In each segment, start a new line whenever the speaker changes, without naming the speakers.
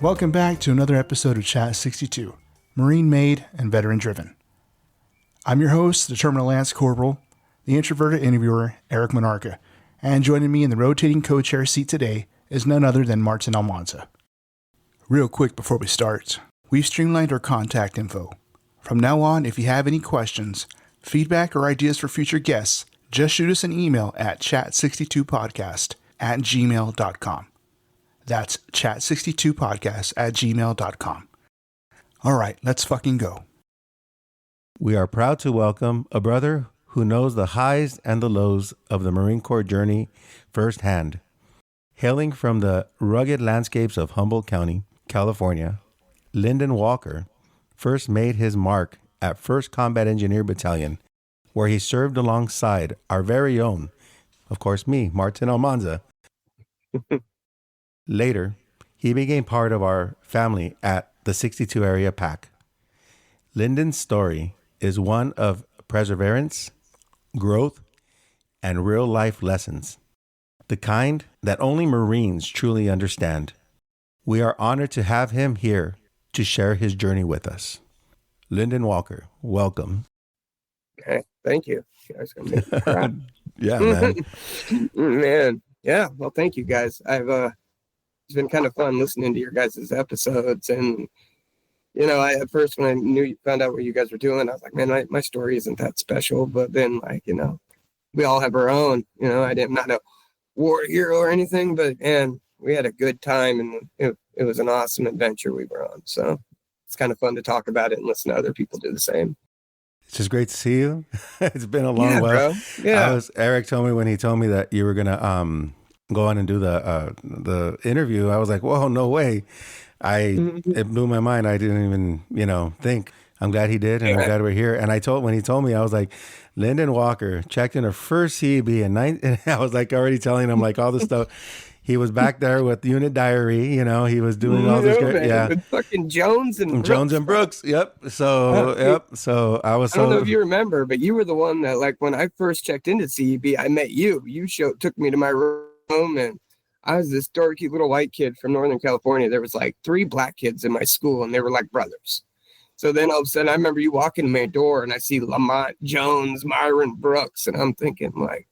Welcome back to another episode of Chat 62, Marine Made and Veteran Driven. I'm your host, the Terminal Lance Corporal, the introverted interviewer, Eric Monarca, and joining me in the rotating co-chair seat today is none other than Martin Almanza. Real quick before we start, we've streamlined our contact info. From now on, if you have any questions, feedback, or ideas for future guests, just shoot us an email at chat62podcast@gmail.com. That's chat62podcast@gmail.com. All right, let's fucking go.
We are proud to welcome a brother who knows the highs and the lows of the Marine Corps journey firsthand. Hailing from the rugged landscapes of Humboldt County, California, Lyndon Walker first made his mark at 1st Combat Engineer Battalion, where he served alongside our very own, of course me, Martin Almanza. Later, he became part of our family at the 62 Area PAC. Lyndon's story is one of perseverance, growth, and real-life lessons, the kind that only Marines truly understand. We are honored to have him here to share his journey with us. Lyndon Walker, welcome.
Okay, thank you. You guys gonna make me cry.
Yeah, man.
Man, yeah. Well, thank you guys. It's been kind of fun listening to your guys' episodes, and at first when I found out what you guys were doing, I was like, man, my story isn't that special. But then, we all have our own. I'm not a war hero or anything, but man, we had a good time, and it was an awesome adventure we were on. So it's kind of fun to talk about it and listen to other people do the same.
It's just great to see you. It's been a long while.
Bro. Yeah.
Eric told me when he told me that you were gonna go on and do the interview. I was like, whoa, no way. It blew my mind. I didn't even, think. I'm glad he did, and I'm glad we're here. And when he told me, I was like, Lyndon Walker checked in her first CEB and I was like already telling him like all this stuff. He was back there with unit diary, he was doing all this great,
with fucking Jones and
Brooks. Yep. So So I don't
know if you remember, but you were the one that, like, when I first checked into CEB, I met you. You took me to my room, and I was this dorky little white kid from Northern California. There was like 3 black kids in my school, and they were like brothers. So then all of a sudden, I remember you walking to my door, and I see Lamont, Jones, Myron, Brooks, and I'm thinking, like,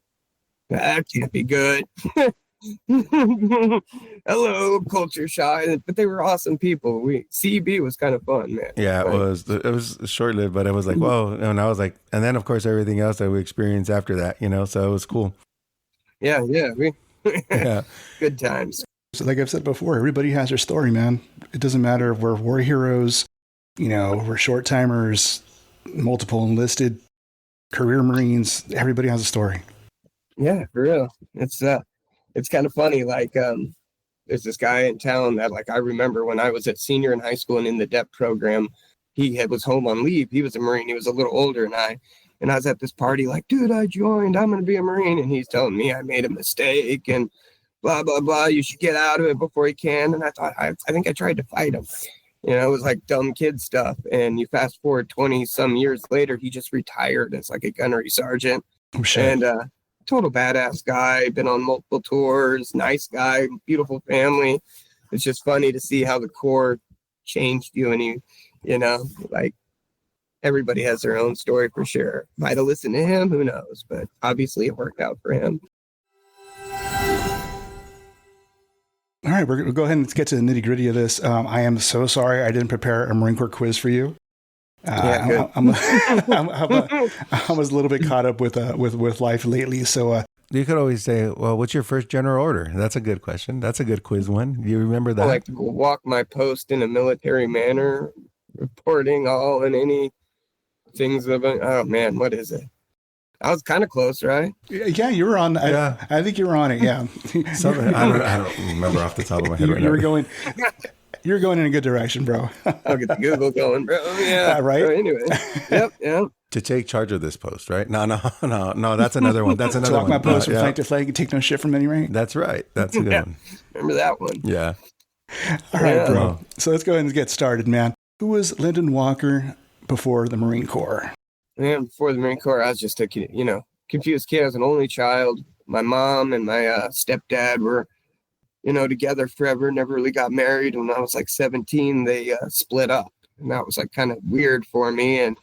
that can't be good. Hello, culture shock. But they were awesome people. CEB was kind of fun, man.
Yeah, it was short lived, but it was like, whoa. And I was like, and then of course everything else that we experienced after that, so it was cool.
Yeah. Good times.
So like I've said before, everybody has their story, man. It doesn't matter if we're war heroes, we're short timers, multiple enlisted, career Marines. Everybody has a story.
Yeah, for real. It's kind of funny. Like, there's this guy in town that, like, I remember when I was a senior in high school and in the DEP program, was home on leave. He was a Marine. He was a little older than I. And I was at this party like, dude, I joined. I'm going to be a Marine. And he's telling me I made a mistake and blah, blah, blah. You should get out of it before you can. And I thought, I think I tried to fight him. It was like dumb kid stuff. And you fast forward 20 some years later, he just retired as like a gunnery sergeant.
Oh, shit.
And total badass guy, been on multiple tours, nice guy, beautiful family. It's just funny to see how the Corps changed you. And like, everybody has their own story for sure. Might have listened to him, who knows? But obviously it worked out for him.
All right, we're going to go ahead and let's get to the nitty gritty of this. I am so sorry I didn't prepare a Marine Corps quiz for you. I was a little bit caught up with life lately. So
you could always say, well, what's your first general order? That's a good question. That's a good quiz one. Do you remember that?
I like to walk my post in a military manner, reporting all and any things about, oh man, what is it? I was kind of close, right?
Yeah, you were on.
Yeah.
I think you were on it. Yeah.
Something, I don't remember off the top of my head.
You were going. You're going in a good direction, bro.
I'll get the Google going, bro. Yeah.
Right.
So anyway. Yep.
To take charge of this post, right? No. That's another one. That's
To
another
walk
one.
my post from
Yeah.
flank to flank and take no shit from any rank.
That's right. That's a good one.
Remember that one?
Yeah.
All right,
Yeah.
bro. So let's go ahead and get started, man. Who was Lyndon Walker before the Marine Corps?
And before the Marine Corps, I was just a confused kid. I was an only child. My mom and my stepdad were, together forever. Never really got married. When I was like 17, they split up, and that was like kind of weird for me. And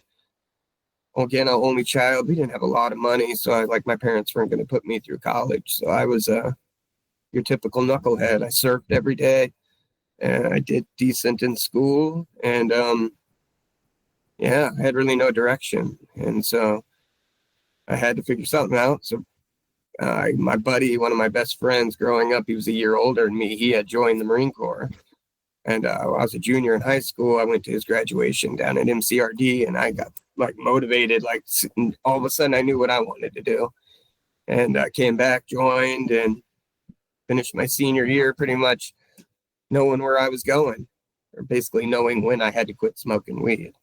again, an only child. We didn't have a lot of money, so my parents weren't going to put me through college. So I was your typical knucklehead. I surfed every day, and I did decent in school, and I had really no direction, and so I had to figure something out. So my buddy, one of my best friends growing up, he was a year older than me. He had joined the Marine Corps, and I was a junior in high school. I went to his graduation down at MCRD, and I got motivated. All of a sudden, I knew what I wanted to do, and I came back, joined, and finished my senior year pretty much knowing where I was going, or basically knowing when I had to quit smoking weed.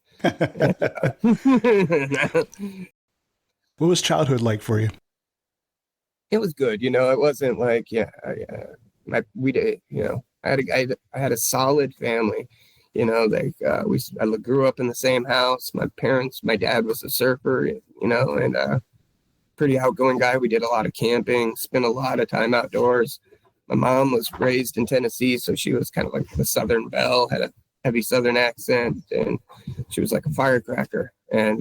What was childhood like for you?
It was good, it wasn't like, I had a solid family, I grew up in the same house. My dad was a surfer, and pretty outgoing guy. We did a lot of camping, spent a lot of time outdoors. My mom was raised in Tennessee, so she was kind of like the Southern belle, had a heavy Southern accent, and she was like a firecracker. And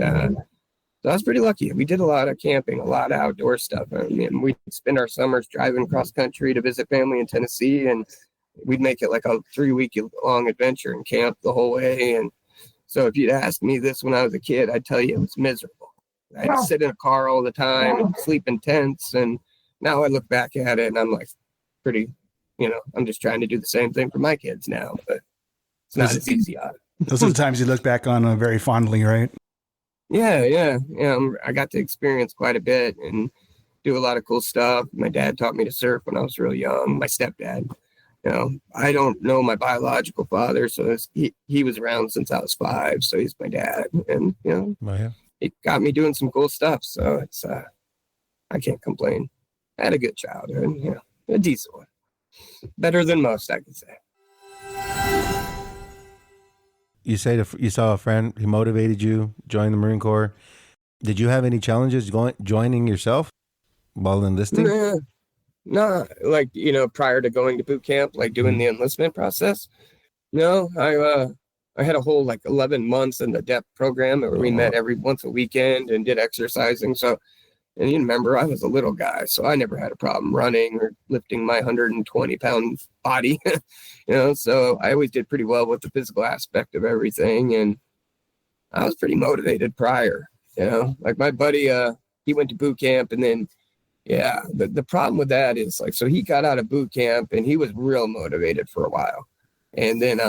so I was pretty lucky. We did a lot of camping, a lot of outdoor stuff. I mean, we'd spend our summers driving cross country to visit family in Tennessee, and we'd make it like a 3-week long adventure and camp the whole way. And so if you'd asked me this when I was a kid, I'd tell you it was miserable. I'd sit in a car all the time and sleep in tents. And now I look back at it and I'm like pretty, I'm just trying to do the same thing for my kids now, but it's not as easy on it.
Those are the times you look back on very fondly, right?
Yeah. I got to experience quite a bit and do a lot of cool stuff. My dad taught me to surf when I was real young. My stepdad, I don't know my biological father, so he was around since I was 5, so he's my dad, and he got me doing some cool stuff. So it's I can't complain. I had a good childhood, a decent one, better than most, I could say.
You say you saw a friend, he motivated you, join the Marine Corps. Did you have any challenges joining yourself while enlisting?
No, prior to going to boot camp, doing the enlistment process. No, I had a whole 11 months in the DEP program where we met every once a weekend and did exercising. So, and you remember, I was a little guy, so I never had a problem running or lifting my 120-pound body, so I always did pretty well with the physical aspect of everything. And I was pretty motivated prior, my buddy, he went to boot camp, and then, the problem with that is so he got out of boot camp and he was real motivated for a while. And then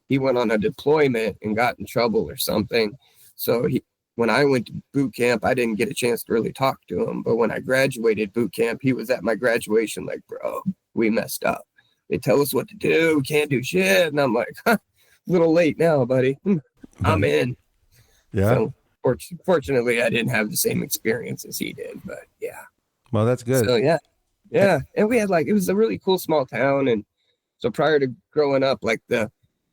he went on a deployment and got in trouble or something. So when I went to boot camp, I didn't get a chance to really talk to him. But when I graduated boot camp, he was at my graduation bro, we messed up. They tell us what to do. We can't do shit. And I'm like, a little late now, buddy. I'm in.
Yeah.
So fortunately, I didn't have the same experience as he did. But yeah.
Well, that's good.
So yeah. And we had it was a really cool small town. And so prior to growing up,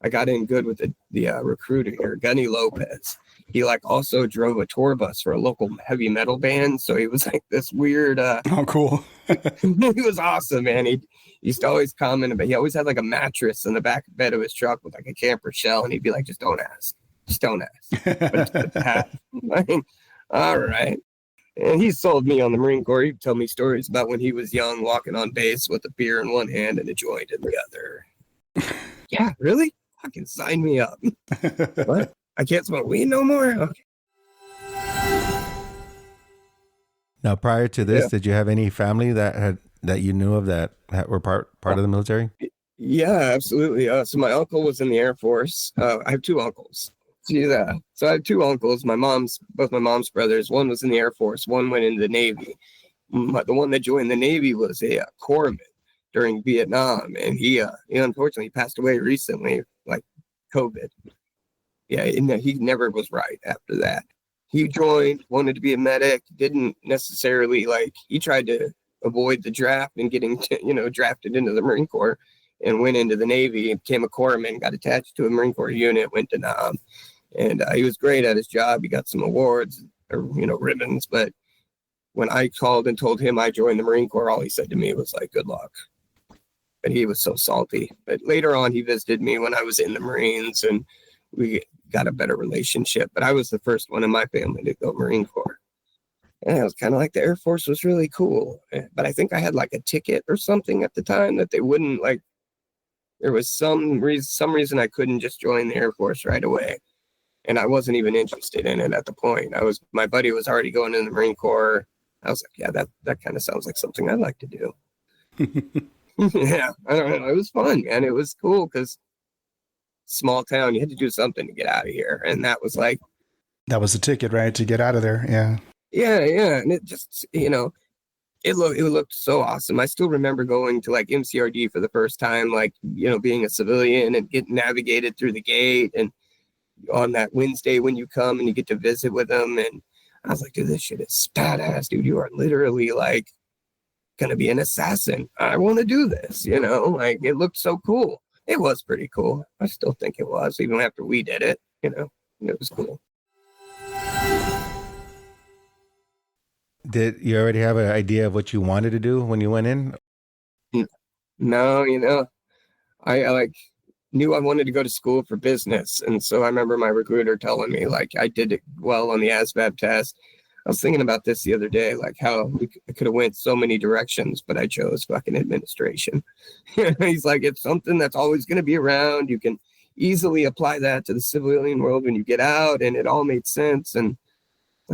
I got in good with the recruiter here, Gunny Lopez. He also drove a tour bus for a local heavy metal band. So he was this weird.
Oh, cool.
He was awesome, man. He used to always comment about, he always had a mattress in the back bed of his truck with a camper shell. And he'd be like, just don't ask. Just don't ask. But all right. And he sold me on the Marine Corps. He'd tell me stories about when he was young, walking on base with a beer in one hand and a joint in the other. Yeah, really? Fucking sign me up. What? I can't smoke weed no more? Okay.
Now, prior to this, did you have any family that you knew of that were part of the military?
Yeah, absolutely. So my uncle was in the Air Force. I have 2 uncles. Yeah. So I have 2 uncles. Both my mom's brothers. One was in the Air Force. One went into the Navy. The one that joined the Navy was a corpsman. during Vietnam, and he unfortunately passed away recently, like COVID. Yeah, and he never was right after that. He joined, wanted to be a medic, didn't necessarily he tried to avoid the draft and getting drafted into the Marine Corps, and went into the Navy, became a corpsman, got attached to a Marine Corps unit, went to Nam, and he was great at his job. He got some awards or ribbons, but when I called and told him I joined the Marine Corps, all he said to me was like, "Good luck." But he was so salty. But later on, he visited me when I was in the Marines, and we got a better relationship. But I was the first one in my family to go Marine Corps. And it was kind of like the Air Force was really cool. But I think I had like a ticket or something at the time that they wouldn't there was some reason I couldn't just join the Air Force right away. And I wasn't even interested in it at the point. My buddy was already going in the Marine Corps. I was like, yeah, that kind of sounds like something I'd like to do. Yeah, I don't know. It was fun, man. It was cool because small town, you had to do something to get out of here. And that was
that was the ticket, right? To get out of there. Yeah.
Yeah. And it just, it looked so awesome. I still remember going to MCRD for the first time, being a civilian and getting navigated through the gate, and on that Wednesday when you come and you get to visit with them. And I was like, dude, this shit is badass, dude. You are literally going to be an assassin. I want to do this, it looked so cool. It was pretty cool. I still think it was, even after we did it, it was cool.
Did you already have an idea of what you wanted to do when you went in?
No, I knew I wanted to go to school for business. And so I remember my recruiter telling me I did it well on the ASVAB test. I was thinking about this the other day, how I could have went so many directions, but I chose fucking administration. He's like, it's something that's always going to be around. You can easily apply that to the civilian world when you get out, and it all made sense. And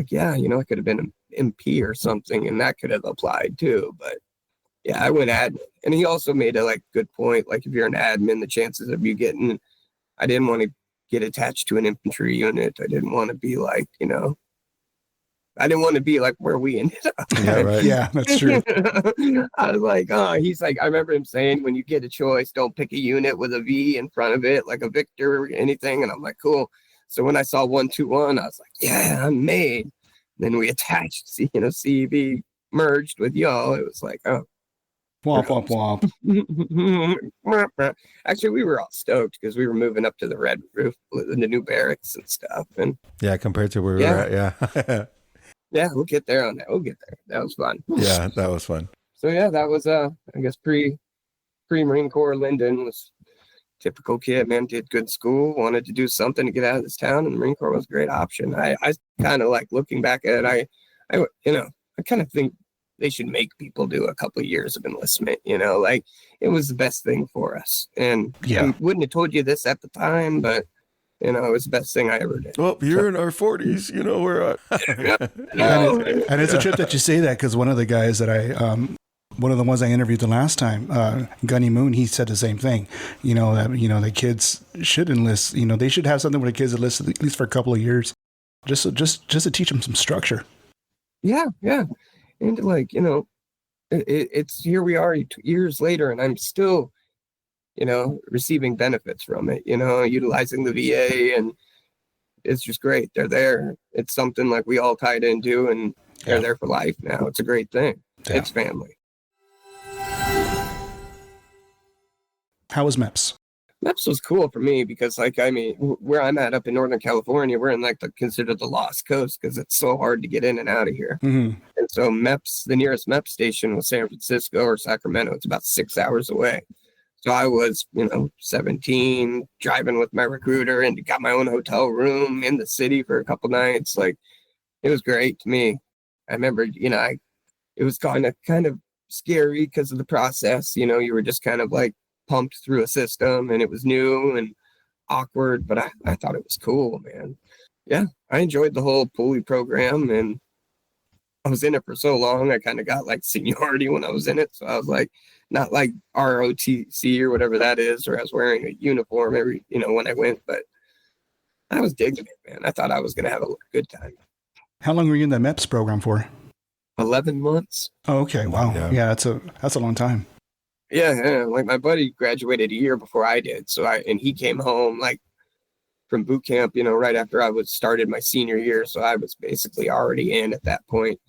yeah, I could have been an MP or something, and that could have applied too. But yeah, I went admin. And he also made a good point. If you're an admin, the chances of you getting, I didn't want to get attached to an infantry unit. I didn't want to be I didn't want to be where we ended up.
Yeah, right.
Yeah, that's true.
I was like, he's like, I remember him saying, when you get a choice, don't pick a unit with a V in front of it, like a Victor or anything. And I'm like, cool. So when I saw 121, I was like, yeah, I'm made. Then we attached, CEV merged with y'all. It was like, oh.
Womp, womp, womp.
Actually, we were all stoked because we were moving up to the red roof with the new barracks and stuff. And
yeah, compared to where we were at, yeah.
Yeah, we'll get there on that. We'll get there. That was fun.
Yeah, that was fun.
So yeah, that was I guess pre Marine Corps. Lyndon was typical kid, man. Did good school, wanted to do something to get out of this town, and the Marine Corps was a great option. I kind of looking back at it. I kind of think they should make people do a couple of years of enlistment. It was the best thing for us. And
yeah,
I wouldn't have told you this at the time, but it was the best thing I ever did.
Well, you're in our 40s, we're
and it's a trip that you say that, because one of the guys that one of the ones I interviewed the last time, Gunny Moon, he said the same thing. That the kids should enlist. They should have something where the kids enlist at least for a couple of years, just to teach them some structure.
Yeah, and it's here we are years later, and I'm still receiving benefits from it, utilizing the VA, and it's just great. They're there. It's something we all tied into, and they're there for life now. It's a great thing. Yeah. It's family.
How was MEPS?
MEPS was cool for me because where I'm at up in Northern California, we're in considered the lost coast because it's so hard to get in and out of here.
Mm-hmm.
And so MEPS, the nearest MEPS station was San Francisco or Sacramento. It's about 6 hours away. So I was, 17, driving with my recruiter, and got my own hotel room in the city for a couple nights. It was great to me. I remember, it was kind of scary because of the process. You were just kind of pumped through a system, and it was new and awkward, but I thought it was cool, man. Yeah, I enjoyed the whole pulley program, and I was in it for so long. I kind of got seniority when I was in it. So I was not ROTC or whatever that is, or I was wearing a uniform every, when I went, but I was digging it, man. I thought I was going to have a good time.
How long were you in the MEPS program for?
11 months.
Oh, okay. Wow. Yeah, that's a long time.
Yeah, like my buddy graduated a year before I did. And he came home like from boot camp, right after I was started my senior year. So I was basically already in at that point.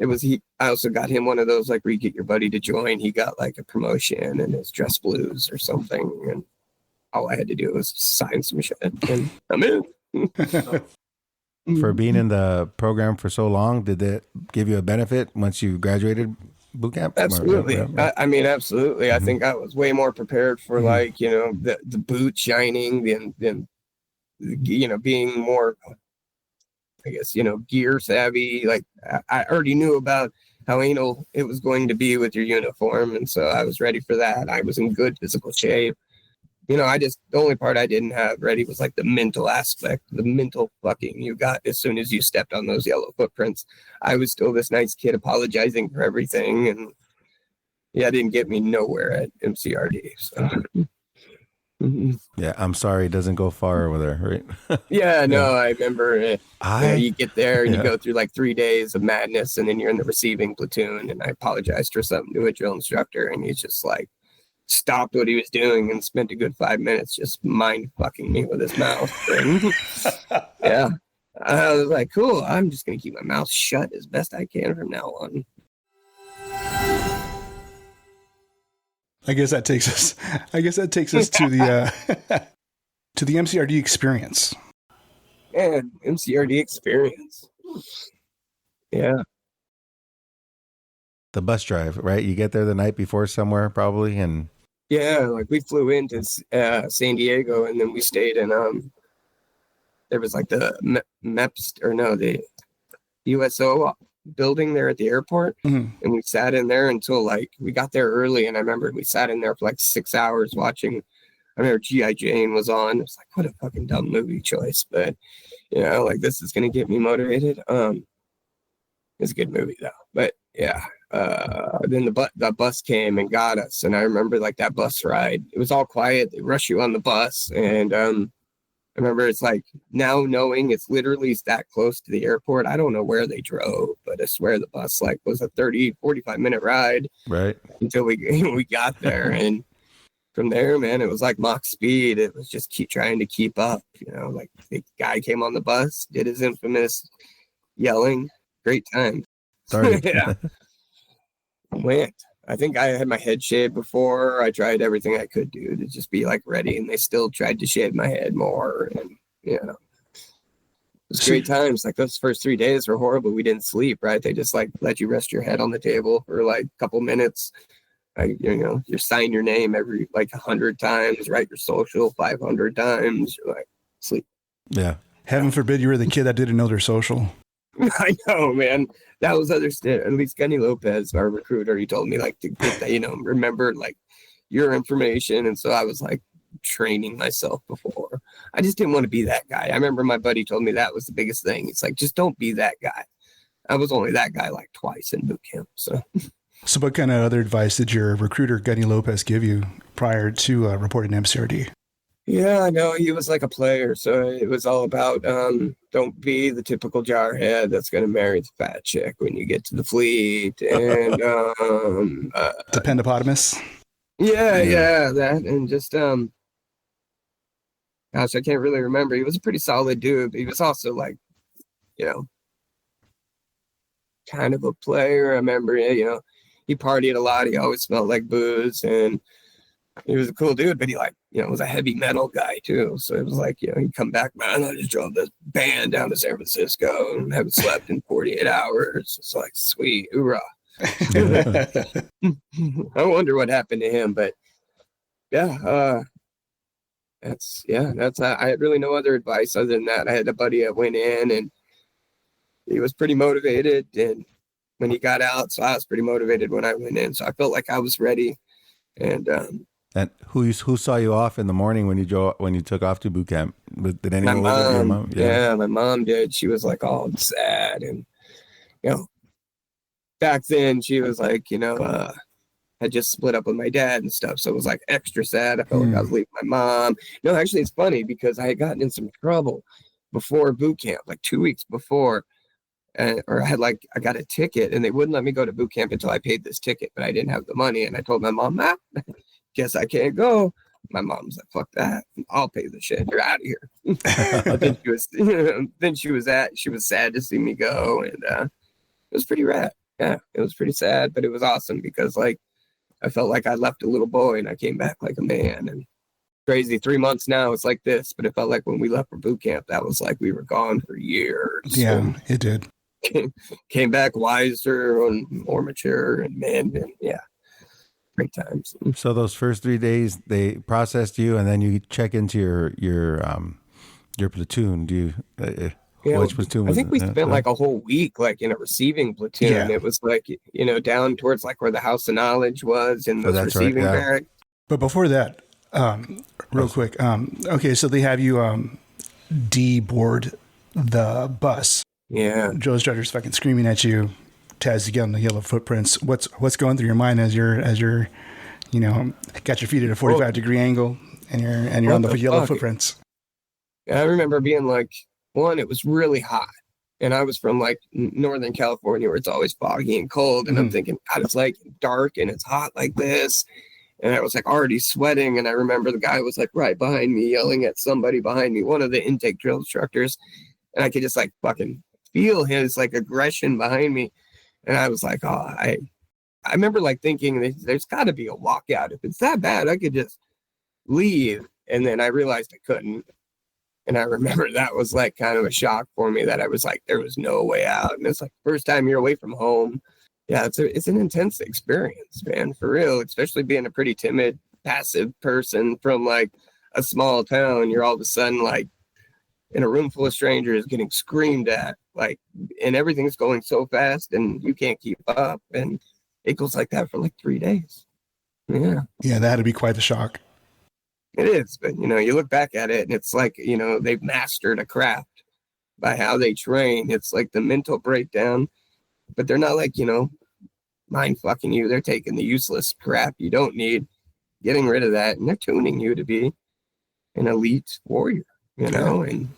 I also got him one of those, like, where you get your buddy to join. He got like a promotion and his dress blues or something. And all I had to do was sign some shit and I'm in.
For being in the program for so long, did that give you a benefit once you graduated boot camp?
Absolutely. I mean, absolutely. I think I was way more prepared for like, the boot shining than being more, I guess, gear savvy. Like I already knew about how anal it was going to be with your uniform. And so I was ready for that. I was in good physical shape. The only part I didn't have ready was like the mental aspect, the mental fucking you got as soon as you stepped on those yellow footprints. I was still this nice kid apologizing for everything. And yeah, it didn't get me nowhere at MCRD. So.
Yeah, I'm sorry, it doesn't go far over there, right?
Yeah, no, I remember it. You get there and you go through like 3 days of madness, and then you're in the receiving platoon, and I apologized for something to a drill instructor, and he's just like stopped what he was doing and spent a good 5 minutes just mind fucking me with his mouth. And, yeah, I was like, cool, I'm just gonna keep my mouth shut as best I can from now on.
I guess that takes us to the to the MCRD experience.
Man, MCRD experience. Yeah.
The bus drive, right? You get there the night before somewhere probably, and
yeah, like we flew into San Diego, and then we stayed in there was like the MEPS the USO building there at the airport, and we sat in there until like we got there early, and I remember we sat in there for like 6 hours watching. I remember G.I. Jane was on. It was like, what a fucking dumb movie choice, but like this is gonna get me motivated. It's a good movie though, but yeah. Then the bus came and got us, and I remember like that bus ride. It was all quiet. They rush you on the bus, and I remember it's like now knowing it's literally that close to the airport. I don't know where they drove, but I swear the bus like was a 45 minute ride,
right,
until we got there. And from there, man, it was like Mach speed. It was just trying to keep up. Like the guy came on the bus, did his infamous yelling. Great time.
Sorry.
Yeah. Went. I think I had my head shaved before. I tried everything I could do to just be like ready, and they still tried to shave my head more. And it was great times. Like those first 3 days were horrible. We didn't sleep, right? They just like let you rest your head on the table for like a couple minutes. You sign your name every like 100 times, write your social 500 times. You're like, sleep.
Yeah. Heaven forbid you were the kid that didn't know their social.
I know, man. That was at least Gunny Lopez, our recruiter, he told me like to get that, remember like your information. And so I was like training myself before. I just didn't want to be that guy. I remember my buddy told me that was the biggest thing. It's like, just don't be that guy. I was only that guy like twice in boot camp. So
what kind of other advice did your recruiter, Gunny Lopez, give you prior to reporting to MCRD?
Yeah, I know he was like a player, so it was all about don't be the typical jarhead that's going to marry the fat chick when you get to the fleet, and
Dependopotamus.
Yeah, that, and just gosh, I can't really remember. He was a pretty solid dude, but he was also like, kind of a player. I remember, he partied a lot. He always smelled like booze, and he was a cool dude, but he was a heavy metal guy too. So it was like, he'd come back, man, I just drove this band down to San Francisco and haven't slept in 48 hours. It's like, sweet, hoorah. I wonder what happened to him, but yeah, I had really no other advice other than that. I had a buddy that went in, and he was pretty motivated, and when he got out, so I was pretty motivated when I went in. So I felt like I was ready. And
who saw you off in the morning when you took off to boot camp? Did anyone?
My mom.
Your mom?
Yeah, my mom did. She was like all sad, and back then she was like, had just split up with my dad and stuff, so it was like extra sad. I felt like I was leaving my mom. No, actually, it's funny because I had gotten in some trouble before boot camp, like 2 weeks before. or I got a ticket, and they wouldn't let me go to boot camp until I paid this ticket, but I didn't have the money. And I told my mom, guess I can't go. My mom's like, fuck that. I'll pay the shit. You're out of here. Then she was sad to see me go. And it was pretty rad. Yeah, it was pretty sad, but it was awesome because like I felt like I left a little boy and I came back like a man. And crazy, 3 months now it's like this, but it felt like when we left for boot camp, that was like we were gone for years.
Yeah, and it did.
Came back wiser and more mature and yeah. Great times.
So those first 3 days, they processed you, and then you check into your platoon. Do you? Which platoon?
I think we spent like a whole week, like in a receiving platoon.
Yeah.
It was like down towards like where the House of Knowledge was in those receiving barracks.
But before that, real quick. Okay, so they have you deboard the bus.
Yeah.
Joe's Judger's fucking screaming at you. Taz, you get on the yellow footprints. What's going through your mind as you're got your feet at a 45-degree angle and you're on the yellow footprints?
I remember being like, one, it was really hot, and I was from like Northern California where it's always foggy and cold, and I'm thinking, God, it's like dark and it's hot like this, and I was like already sweating, and I remember the guy was like right behind me yelling at somebody behind me, one of the intake drill instructors, and I could just like fucking feel his like aggression behind me. And I was like, oh, I remember like thinking there's got to be a walkout. If it's that bad, I could just leave. And then I realized I couldn't. And I remember that was like kind of a shock for me that I was like, there was no way out. And it's like first time you're away from home. Yeah, it's an intense experience, man, for real, especially being a pretty timid, passive person from like a small town. You're all of a sudden like in a room full of strangers getting screamed at, like, and everything's going so fast and you can't keep up. And it goes like that for like 3 days. Yeah.
Yeah, that had to be quite the shock.
It is. But, you look back at it and it's like, they've mastered a craft by how they train. It's like the mental breakdown, but they're not like, mind fucking you. They're taking the useless crap you don't need, getting rid of that. And they're tuning you to be an elite warrior, and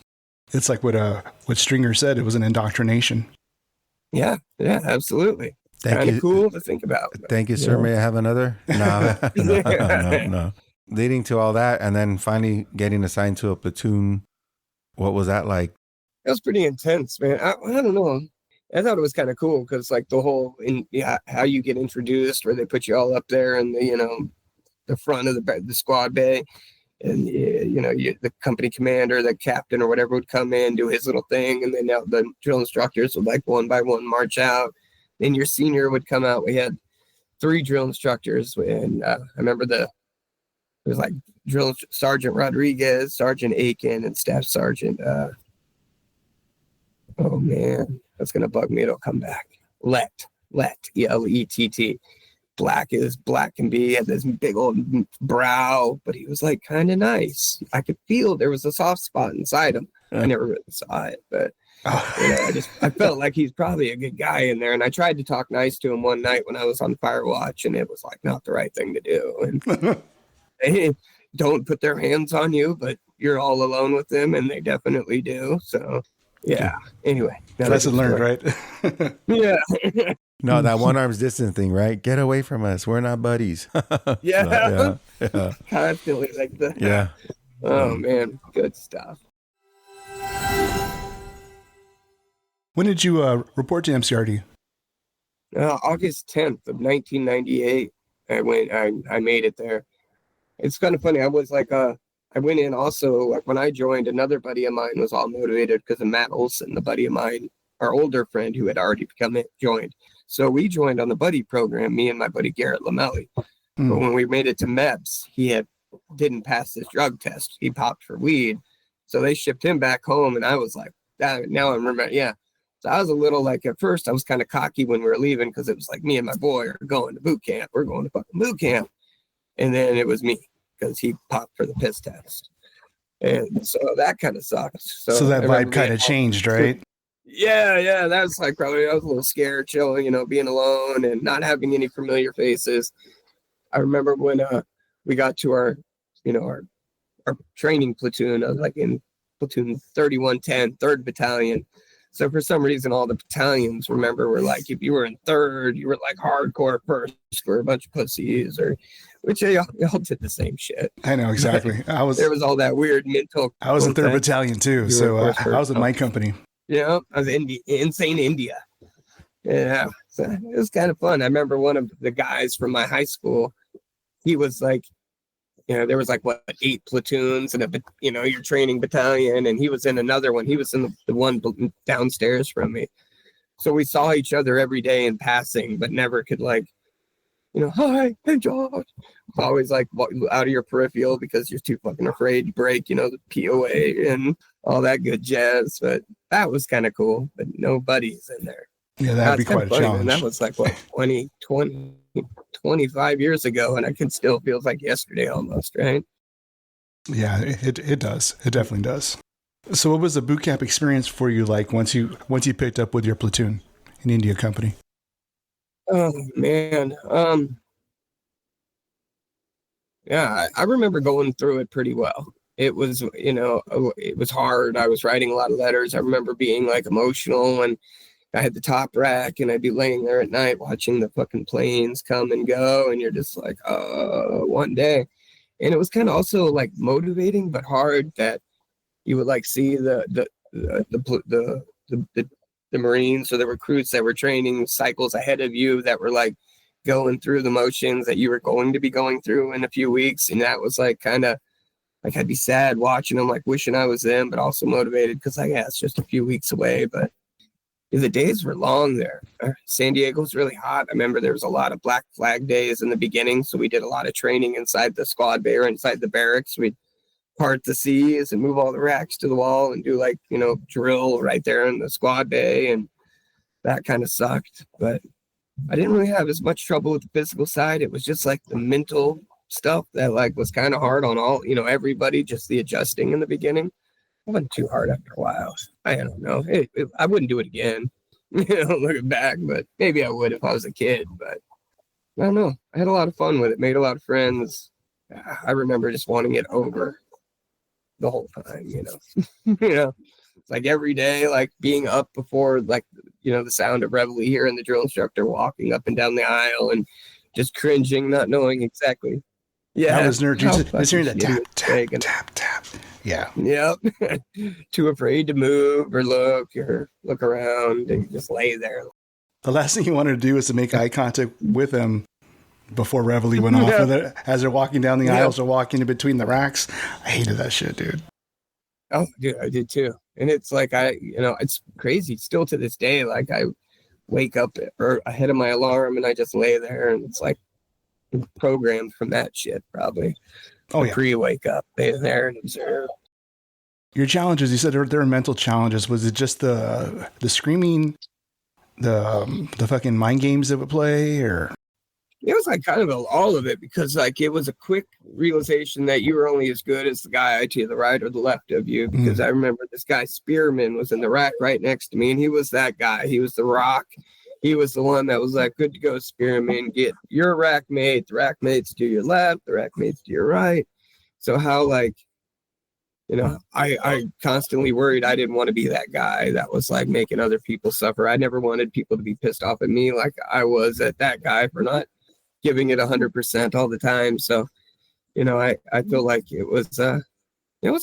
it's like what Stringer said. It was an indoctrination.
Yeah, absolutely.
Kind
of cool to think about.
Thank you, sir. May I have another? No. Leading to all that, and then finally getting assigned to a platoon. What was that like?
It was pretty intense, man. I don't know. I thought it was kind of cool because, like, the whole how you get introduced, where they put you all up there in the front of the squad bay. And, the company commander, the captain or whatever would come in, do his little thing. And then the drill instructors would like one by one march out. Then your senior would come out. We had 3 drill instructors. And I remember it was like Drill Sergeant Rodriguez, Sergeant Aiken, and Staff Sergeant. Oh, man, that's going to bug me. It'll come back. Lett, Lett. Black as black can be, had this big old brow, but he was like kind of nice. I could feel there was a soft spot inside him. I never really saw it, but I felt like he's probably a good guy in there. And I tried to talk nice to him one night when I was on fire watch, and it was like not the right thing to do. And they don't put their hands on you, but you're all alone with them, and they definitely do. So yeah. Anyway,
lesson learned, right?
Yeah.
No, that one arm's distance thing, right? Get away from us. We're not buddies.
Yeah. Constantly like that.
Yeah.
Oh, man. Good stuff.
When did you report to MCRD?
August 10th of 1998. I made it there. It's kind of funny. I was like, I went in also, like when I joined, another buddy of mine was all motivated because of Matt Olson, the buddy of mine, our older friend who had already joined. So we joined on the buddy program, me and my buddy Garrett Lamelli. But when we made it to MEPS, he didn't pass his drug test. He popped for weed. So they shipped him back home. And I was like, now I remember. Yeah. So I was a little like, at first I was kind of cocky when we were leaving because it was like me and my boy are going to boot camp. We're going to fucking boot camp. And then it was me because he popped for the piss test. And so that kind of sucked.
So that vibe kind of changed, right?
Yeah. That was like probably I was a little scared, chilling, being alone and not having any familiar faces. I remember when we got to our training platoon. I was like in platoon 3110, 3rd Battalion. So for some reason, all the battalions, remember, were like, if you were in 3rd, you were like hardcore first, we're a bunch of pussies, or which y'all did the same shit.
I know, exactly.
There was all that weird mental.
I was in 3rd Battalion too, so I was in my company.
Yeah, I was in insane India. Yeah, so it was kind of fun. I remember one of the guys from my high school, he was like, there was like 8 platoons and your training battalion, and he was in another one. He was in the one downstairs from me. So we saw each other every day in passing, but never could hi, hey Josh. Always like out of your peripheral because you're too fucking afraid to break, the POA and all that good jazz. But that was kind of cool. But no buddies in there.
Yeah, that'd be quite a challenge.
And that was like 25 years ago, and I can still feels like yesterday almost, right?
Yeah, it does. It definitely does. So what was the boot camp experience for you like once you picked up with your platoon in India Company?
Oh man. Yeah, I remember going through it pretty well. It was, it was hard. I was writing a lot of letters. I remember being like emotional, and I had the top rack, and I'd be laying there at night watching the fucking planes come and go, and you're just like, oh, one day. And it was kind of also like motivating, but hard that you would like see the Marines or the recruits that were training cycles ahead of you that were like going through the motions that you were going to be going through in a few weeks. And that was like kind of like, I'd be sad watching them, like wishing I was them, but also motivated because it's just a few weeks away. But the days were long there. San Diego was really hot. I remember there was a lot of Black Flag days in the beginning. So we did a lot of training inside the squad bay or inside the barracks. We'd part the seas and move all the racks to the wall and do like, drill right there in the squad bay. And that kind of sucked. But I didn't really have as much trouble with the physical side. It was just like the mental stuff that like was kind of hard on all, everybody, just the adjusting in the beginning. It wasn't too hard after a while. I don't know. I wouldn't do it again, looking back, but maybe I would if I was a kid. But I don't know. I had a lot of fun with it, made a lot of friends. I remember just wanting it over the whole time, It's like every day, like being up before, like, the sound of reveille here and the drill instructor walking up and down the aisle and just cringing, not knowing exactly. Yeah.
I was nerd. Just hearing that tap, tap. Yeah.
Yep. Too afraid to move or look around and just lay there.
The last thing you wanted to do was to make eye contact with them before reveille went off. As they're walking down the aisles or walking in between the racks. I hated that shit, dude.
Oh, dude, I did too. And it's like, it's crazy still to this day. Like I wake up ahead of my alarm and I just lay there, and it's like programmed from that shit probably.
Oh yeah.
Pre-wake up, lay there and observe.
Your challenges, you said there were mental challenges. Was it just the screaming, the fucking mind games that would play, or?
It was like kind of all of it, because like it was a quick realization that you were only as good as the guy to the right or the left of you. Because I remember this guy Spearman was in the rack right next to me, and he was that guy. He was the rock. He was the one that was like, good to go, Spearman. Get your rack mate. The rack mates to your left. The rack mates to your right. So how like, I constantly worried I didn't want to be that guy that was like making other people suffer. I never wanted people to be pissed off at me like I was at that guy for not giving it 100% all the time. So, I feel like it was a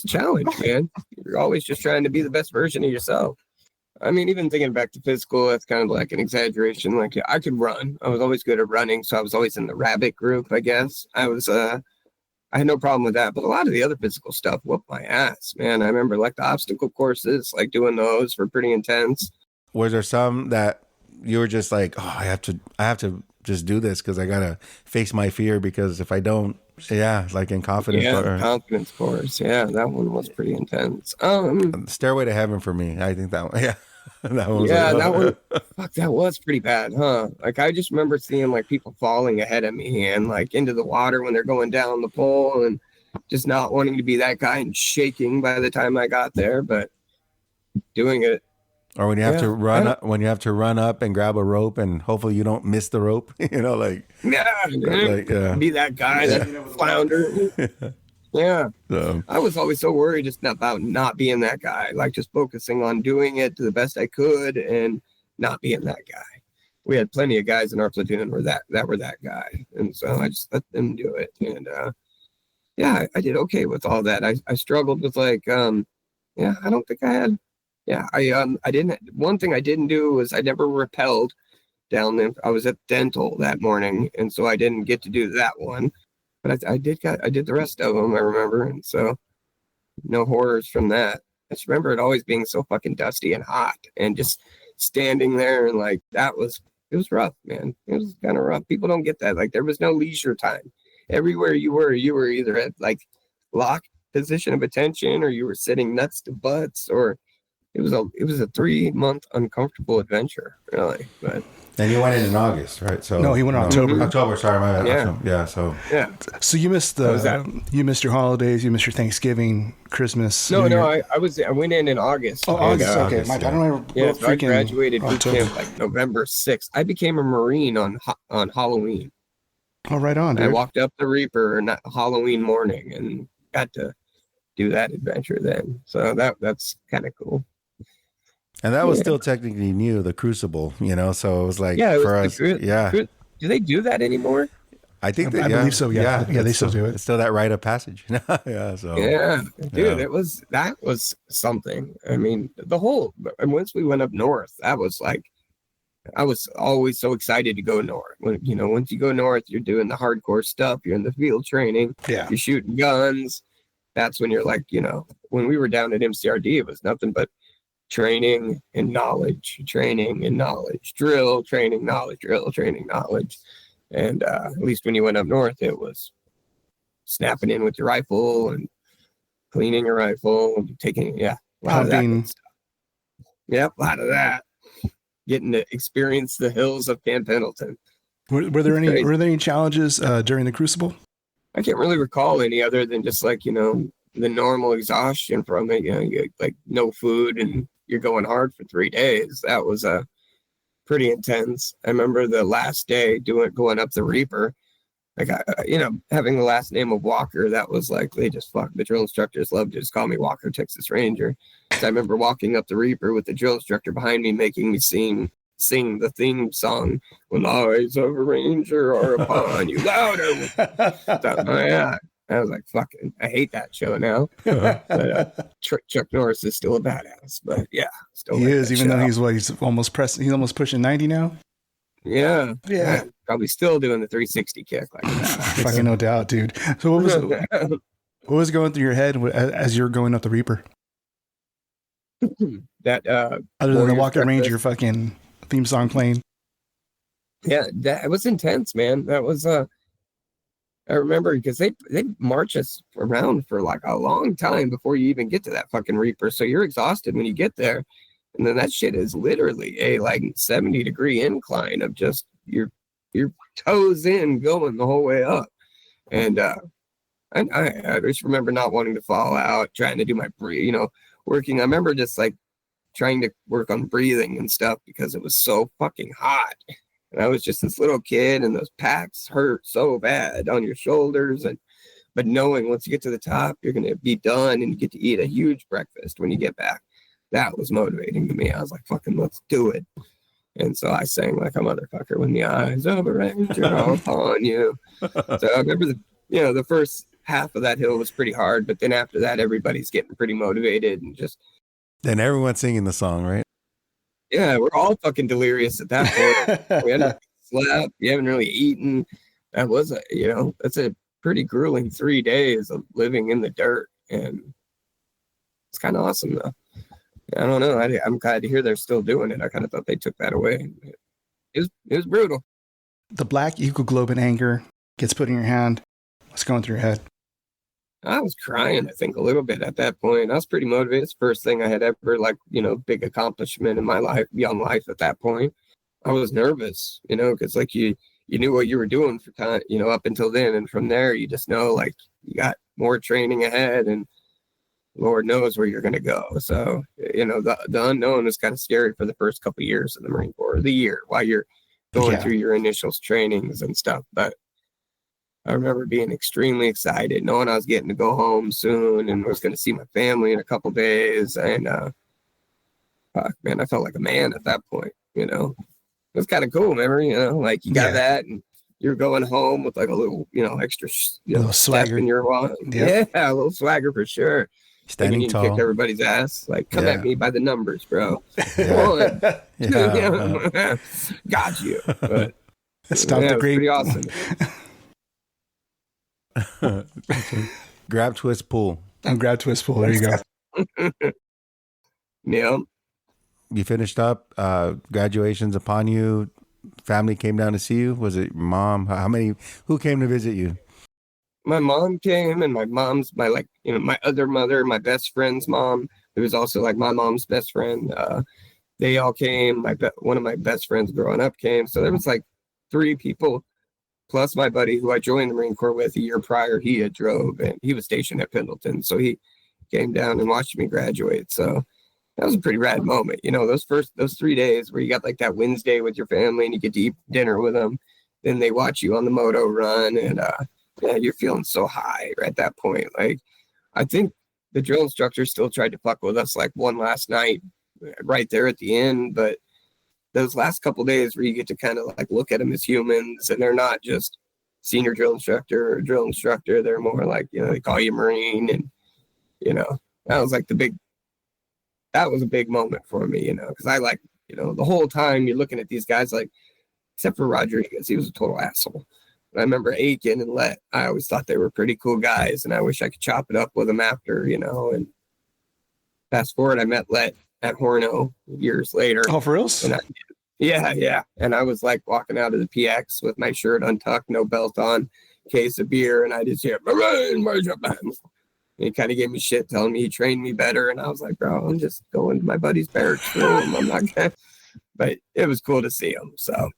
challenge, man. You're always just trying to be the best version of yourself. I mean, even thinking back to physical, that's kind of like an exaggeration. Like I could run. I was always good at running. So I was always in the rabbit group, I guess. I had no problem with that. But a lot of the other physical stuff whooped my ass, man. I remember like the obstacle courses, like doing those were pretty intense.
Was there some that you were just like, oh, I have to just do this because I gotta face my fear, because if I don't, like in confidence.
Yeah, confidence course. Yeah, that one was pretty intense.
Stairway to Heaven for me. I think that one. Yeah, that one.
That one. Fuck, that was pretty bad, huh? Like I just remember seeing like people falling ahead of me and like into the water when they're going down the pole, and just not wanting to be that guy and shaking by the time I got there, but doing it.
Or when you have to run up and grab a rope, and hopefully you don't miss the rope,
be that guy that flounder. Yeah.
So,
I was always so worried just about not being that guy, like just focusing on doing it to the best I could and not being that guy. We had plenty of guys in our platoon were that guy. And so I just let them do it. And yeah, I did okay with all that. I struggled with like yeah, I don't think I had I didn't one thing I didn't do was I never rappelled down there. I was at dental that morning, and so I didn't get to do that one. But I did the rest of them, I remember, and so no horrors from that. I just remember it always being so fucking dusty and hot, and just standing there and like it was rough, man. It was kind of rough. People don't get that. Like there was no leisure time. Everywhere you were either at like locked position of attention, or you were sitting nuts to butts, or it was a 3-month uncomfortable adventure, really. But
and you went in August, right? So
No, he went in October.
October, sorry, my bad.
Yeah.
Yeah, so
yeah.
So you missed you missed your holidays, you missed your Thanksgiving, Christmas.
No,
New
no,
Year.
I went in August.
Oh, August.
And,
Okay,
August,
my
yeah.
bad. I don't know.
Yeah, so I graduated boot
October.
camp like November 6th. I became a Marine on Halloween.
Oh, right on,
I
dude.
walked up the Reaper on Halloween morning and got to do that adventure then. So that's kind of cool.
and that was
Yeah.
still technically new, the Crucible, so it was like
Yeah, it
for
was
us,
the
yeah.
Do they do that anymore?
I think
I believe so, yeah. Yeah, they
it's
still do it.
It's still that rite of passage. Yeah, so
Yeah, dude,
Yeah.
that was something. I mean, and once we went up north, that was like, I was always so excited to go north. When once you go north, you're doing the hardcore stuff. You're in the field training.
Yeah.
You're shooting guns. That's when you're like, when we were down at MCRD, it was nothing but training and knowledge, drill, training, knowledge, drill, training, knowledge. And at least when you went up north, it was snapping in with your rifle and cleaning your rifle and taking, a lot of that
Pumping.
good stuff. Yep, a lot of that. Getting to experience the hills of Camp Pendleton.
Were there
It's crazy.
any challenges during the Crucible?
I can't really recall any other than just like, the normal exhaustion from it. You like no food and you're going hard for 3 days. That was pretty intense. I remember the last day going up the Reaper, like having the last name of Walker. That was like the drill instructors loved to just call me Walker Texas Ranger. So I remember walking up the Reaper with the drill instructor behind me, making me sing the theme song, "When the eyes of a ranger are upon you, louder." So, yeah, I was like, fucking, I hate that show now. But Chuck Norris is still a badass. But yeah, still
He
like
is,
that
even
show.
though he's almost pushing 90 now.
Yeah,
Yeah.
probably still doing the 360 kick like that.
Fucking no doubt, dude. So what was going through your head as you were going up the Reaper?
That
Other than the
Warriors
Walker
Breakfast.
Ranger fucking theme song playing.
Yeah, that it was intense, man. That was I remember because they march us around for like a long time before you even get to that fucking Reaper. So you're exhausted when you get there. And then that shit is literally a like 70-degree incline of just your toes in going the whole way up. And I just remember not wanting to fall out, trying to do my working. I remember just like trying to work on breathing and stuff because it was so fucking hot. And I was just this little kid, and those packs hurt so bad on your shoulders. But knowing once you get to the top, you're going to be done and you get to eat a huge breakfast when you get back. That was motivating to me. I was like, fucking, let's do it. And so I sang like a motherfucker, "When the eyes of a ranger are upon you." So I remember the first half of that hill was pretty hard, but then after that, everybody's getting pretty motivated and just.
Then everyone's singing the song, right?
Yeah, we're all fucking delirious at that point. We hadn't slept. You haven't really eaten. That was that's a pretty grueling 3 days of living in the dirt, and it's kind of awesome though. I don't know. I'm glad to hear they're still doing it. I kind of thought they took that away. It was brutal.
The black hemoglobin anger gets put in your hand. What's going through your head?
I was crying, I think, a little bit at that point. I was pretty motivated. It's the first thing I had ever, big accomplishment in my life, young life at that point. I was nervous, because like you knew what you were doing for time, up until then. And from there, you just know, like, you got more training ahead and Lord knows where you're going to go. So, the unknown is kind of scary for the first couple of years in the Marine Corps, the year while you're going through your initial trainings and stuff. But I remember being extremely excited, knowing I was getting to go home soon and was going to see my family in a couple days. And fuck, man, I felt like a man at that point. You know, it was kind of cool. Remember, you know, like you got that, and you're going home with like a little, you know, extra,
little swagger
in your wallet. Yeah, a little swagger for sure.
Standing tall,
kick everybody's ass. Like, come at me by the numbers, bro. One, got you. But
stop the great.
Pretty awesome.
Grab, twist, pull.
Grab, twist, pull. There you go.
Yeah.
You finished up. Graduation's upon you. Family came down to see you. Was it mom? Who came to visit you?
My mom came, and my other mother, my best friend's mom, who was also like my mom's best friend. They all came. One of my best friends growing up came. So there was like 3 people, plus my buddy who I joined the Marine Corps with a year prior. He had drove, and he was stationed at Pendleton. So he came down and watched me graduate. So that was a pretty rad moment. You know, those 3 days where you got like that Wednesday with your family and you get to eat dinner with them. Then they watch you on the moto run, and you're feeling so high at that point. Like, I think the drill instructor still tried to fuck with us like one last night right there at the end. But those last couple days where you get to kind of like look at them as humans, and they're not just senior drill instructor or drill instructor. They're more like, you know, they call you Marine, and, you know, that was a big moment for me, you know, because I like, you know, the whole time you're looking at these guys like, except for Rodriguez, he was a total asshole. I remember Aiken and Let. I always thought they were pretty cool guys, and I wish I could chop it up with them after, you know. And fast forward, I met Let at Horno years later.
Oh, for reals?
And yeah. And I was like walking out of the PX with my shirt untucked, no belt on, case of beer, and I just hear, Marine, where's your band? And he kind of gave me shit, telling me he trained me better. And I was like, bro, I'm just going to my buddy's barracks room. I'm not gonna. But it was cool to see him. So.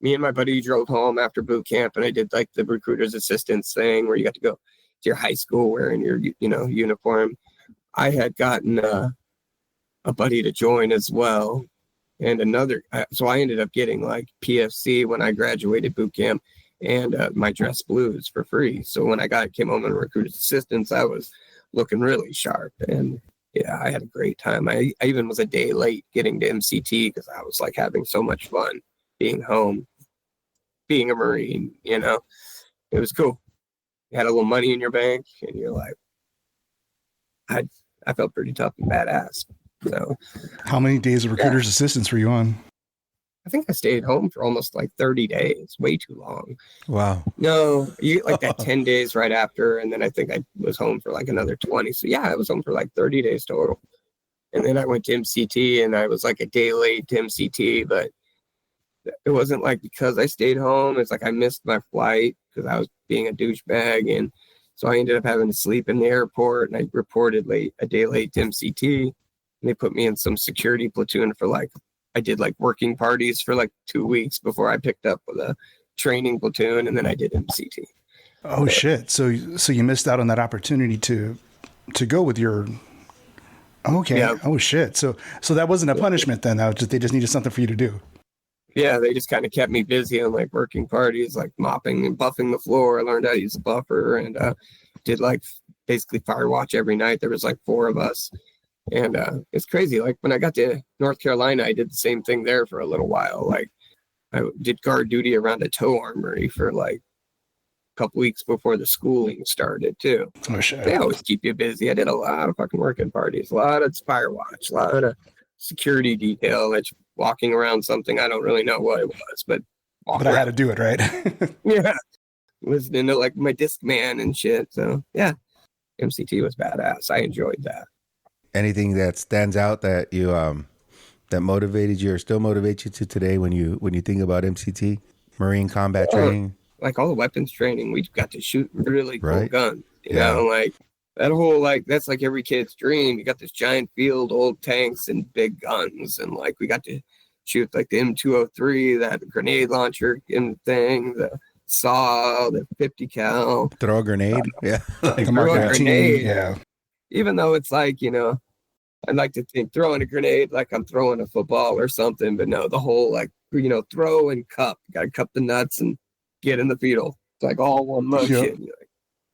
Me and my buddy drove home after boot camp, and I did like the recruiter's assistance thing where you got to go to your high school wearing your, you know, uniform. I had gotten a buddy to join as well, and so I ended up getting like PFC when I graduated boot camp, and my dress blues for free. So when I came home on recruiter's assistance, I was looking really sharp, and yeah, I had a great time. I even was a day late getting to MCT because I was like having so much fun being home, being a Marine, you know. It was cool. You had a little money in your bank, and you're like, I felt pretty tough and badass. So
how many days of recruiter's assistance were you on?
I think I stayed home for almost like 30 days, way too long.
Wow.
No, you get like that 10 days right after, and then I think I was home for like another 20. So yeah, I was home for like 30 days total. And then I went to MCT, and I was like a day late to MCT, but it wasn't like because I stayed home. It's like I missed my flight because I was being a douchebag, and so I ended up having to sleep in the airport, and I reported a day late to MCT, and they put me in some security platoon for like, I did like working parties for like 2 weeks before I picked up with a training platoon, and then I did MCT.
Oh shit! So you missed out on that opportunity to go with your. Okay. Yeah. Oh shit! So that wasn't a punishment then. They just needed something for you to do.
Yeah, they just kind of kept me busy on like working parties, like mopping and buffing the floor. I learned how to use a buffer, and did like basically fire watch every night. There was like 4 of us. And it's crazy. Like when I got to North Carolina, I did the same thing there for a little while. Like I did guard duty around a tow armory for like a couple weeks before the schooling started too.
Oh, shit.
They always keep you busy. I did a lot of fucking working parties, a lot of fire watch, a lot of security detail. That's walking around something I don't really know what it was, but
I had to do it, right?
Yeah, listening to like my Discman and shit. So yeah, MCT was badass. I enjoyed that.
Anything that stands out that you that motivated you or still motivates you to today when you think about MCT, Marine combat training?
Like all the weapons training, we got to shoot really cool guns. You
Yeah.
know, like that whole that's like every kid's dream. You got this giant field, old tanks and big guns, and like we got to shoot like the M203, that grenade launcher thing, the saw, the 50 cal.
Throw a grenade, yeah.
Like
throw a grenade.
Yeah.
Even though it's like, you know, I'd like to think throwing a grenade like I'm throwing a football or something, but no, the whole like throw and cup. You gotta cup the nuts and get in the fetal. It's like all one motion.
Yep.
You're like,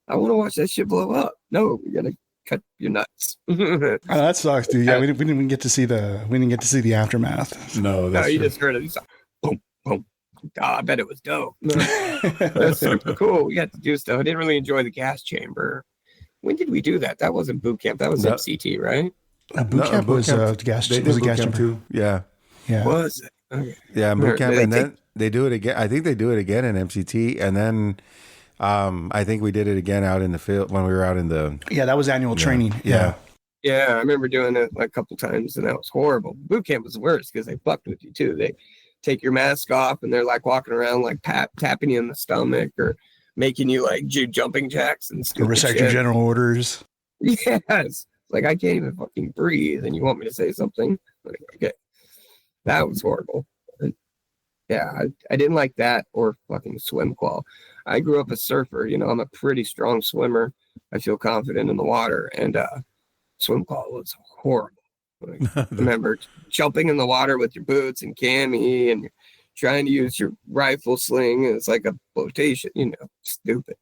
I want to watch that shit blow up. No, you gotta cut your nuts.
Oh, that sucks, dude. Yeah, we didn't even get to see the aftermath.
No,
No,
that's
you
true.
just heard it. It's like, boom, boom. God, I bet it was dope. That's super cool. We got to do stuff. I didn't really enjoy the gas chamber. When did we do that? That wasn't boot camp. That was
No.
MCT, right?
Boot camp was gas.
They
Was
did
a
boot
gas
camp
chamber.
too. Yeah,
Yeah.
Was it? Okay.
yeah, boot camp,
They
and then they do it again. I think they do it again in MCT, and then I think we did it again out in the field when we were out in the.
Yeah, that was annual training.
Yeah.
Yeah, I remember doing it like a couple times, and that was horrible. Boot camp was worse because they fucked with you too. They take your mask off, and they're like walking around like tapping you in the stomach or making you like do jumping jacks and stupid
Respect
shit.
your general orders.
Yes, like I can't even fucking breathe, and you want me to say something? Like, okay, that was horrible. And yeah, I didn't like that or fucking swim qual. I grew up a surfer. I'm a pretty strong swimmer. I feel confident in the water, and swim qual was horrible. Like, I remember jumping in the water with your boots and cami, and you're trying to use your rifle sling, and it's like a flotation. Stupid.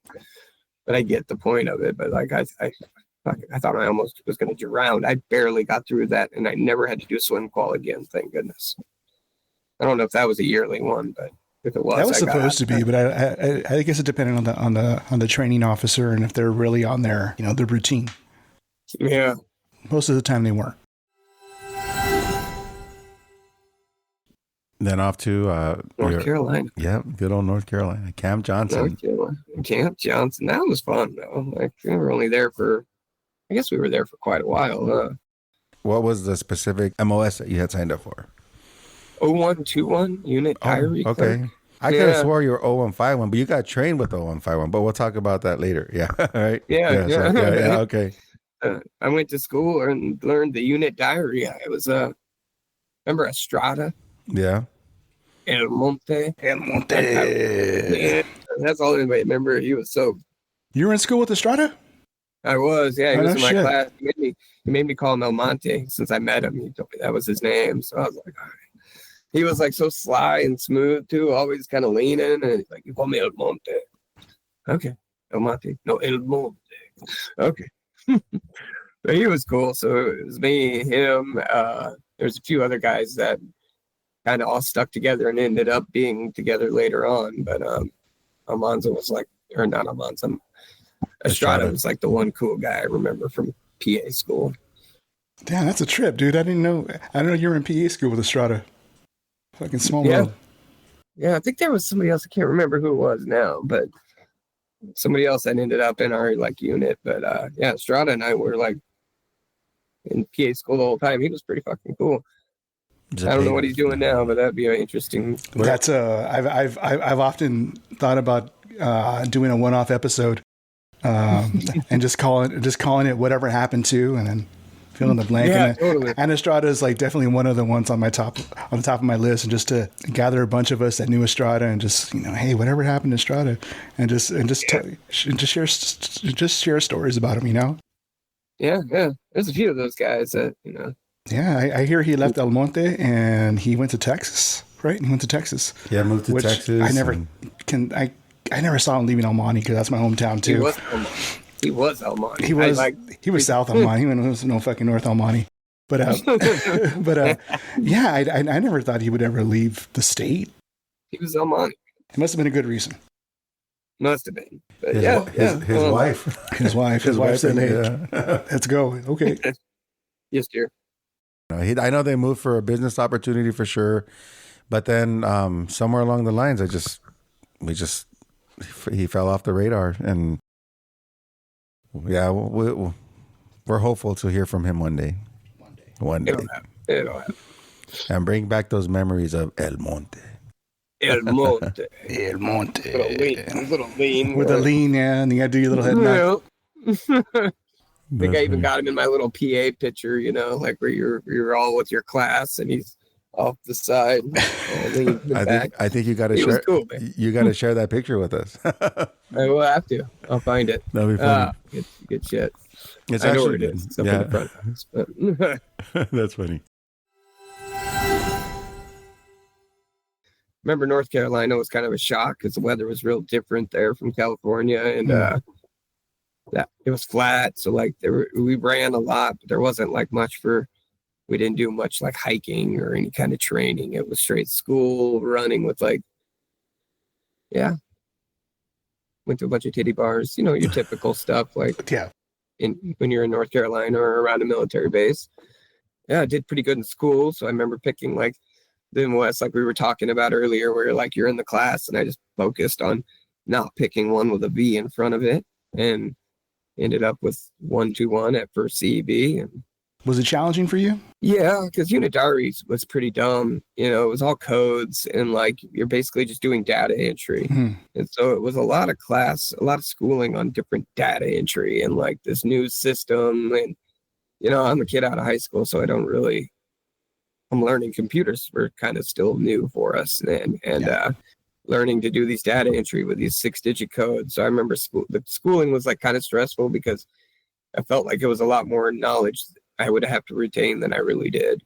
But I get the point of it. But like I thought I almost was going to drown. I barely got through that, and I never had to do swim qual again. Thank goodness. I don't know if that was a yearly one, but if it was,
That was supposed to be, but I guess it depended on the training officer and if they're really on their their routine.
Yeah.
Most of the time they weren't.
Then off to
North Carolina.
Yeah, good old North Carolina, Camp Johnson.
North Carolina. Camp Johnson. That was fun though. Like we were only there for, I guess we were there for quite a while.
What was the specific MOS that you had signed up for?
0121 unit diary.
Okay.
clerk.
I could have swore you were 0151, but you got trained with 0151, but we'll talk about that later. Yeah. Right.
Yeah.
Yeah. Okay.
I went to school and learned the unit diary. I was remember Estrada,
Yeah.
El Monte. Yeah, that's all anybody remember. He was so.
You were in school with Estrada?
I was, yeah. He
Oh,
was
no
in my
shit.
class. He made me call him El Monte since I met him. He told me that was his name. So I was like, all right. He was like so sly and smooth too, always kind of leaning, and he's like, you call me El Monte. Okay. El Monte. No, El Monte. Okay. But he was cool. So it was me, him. There's a few other guys that kind of all stuck together and ended up being together later on. But Almanza was like, or not Almanza, Estrada was like the one cool guy I remember from PA school.
Damn, that's a trip, dude. I didn't know you were in PA school with Estrada. Fucking small
Yeah.
world.
Yeah, I think there was somebody else. I can't remember who it was now, but somebody else that ended up in our like unit. But yeah, Estrada and I were like in PA school the whole time. He was pretty fucking cool. I don't know what he's doing now, but that'd be an interesting.
That's I've often thought about doing a one-off episode and just calling it whatever happened to, and then fill in the blank.
Yeah,
and,
totally.
And Estrada is like definitely one of the ones on the top of my list, and just to gather a bunch of us that knew Estrada and just hey, whatever happened to Estrada, and just share stories about him.
Yeah. There's a few of those guys that
Yeah, I hear he left El Monte and he went to Texas, right? He went to Texas.
Yeah, moved to Texas.
I never saw him leaving El Monte because that's my hometown too.
He was El Monte.
He was South El Monte. He was no fucking North El Monte. But yeah, I never thought he would ever leave the state.
He was El Monte.
It must have been a good reason.
Must have been. But
his wife.
His wife said, "Hey, let's go." Okay.
Yes, dear.
I know they moved for a business opportunity for sure, but then somewhere along the lines, he fell off the radar, and yeah, we're hopeful to hear from him one day. One day.
It'll happen.
And bring back those memories of El Monte.
El Monte.
El Monte.
Little lean.
With a lean, yeah, and you gotta do your little head nod.
I think I even got him in my little PA picture, like where you're all with your class and he's off the side.
I think you got to share. Cool, you got to share that picture with us.
I will have to. I'll find it.
That'll be funny.
Good shit.
It's
I know
actually
where it is. It's up in the front house, but
that's funny.
remember North Carolina was kind of a shock because the weather was real different there from California, and that it was flat. So like we ran a lot, but there wasn't like much we didn't do much like hiking or any kind of training. It was straight school running with like, went to a bunch of titty bars, your typical stuff like when you're in North Carolina or around a military base. Yeah, I did pretty good in school. So I remember picking like the West, like we were talking about earlier, where like you're in the class, and I just focused on not picking one with a V in front of it, and ended up with 121 at first CEB. And
was it challenging for you?
Yeah, because Unitary was pretty dumb. It was all codes, and like you're basically just doing data entry. And so it was a lot of schooling on different data entry and like this new system. And I'm a kid out of high school, so I'm learning computers were kind of still new for us, and learning to do these data entry with these 6-digit codes. So I remember the schooling was like kind of stressful because I felt like it was a lot more knowledge I would have to retain than I really did.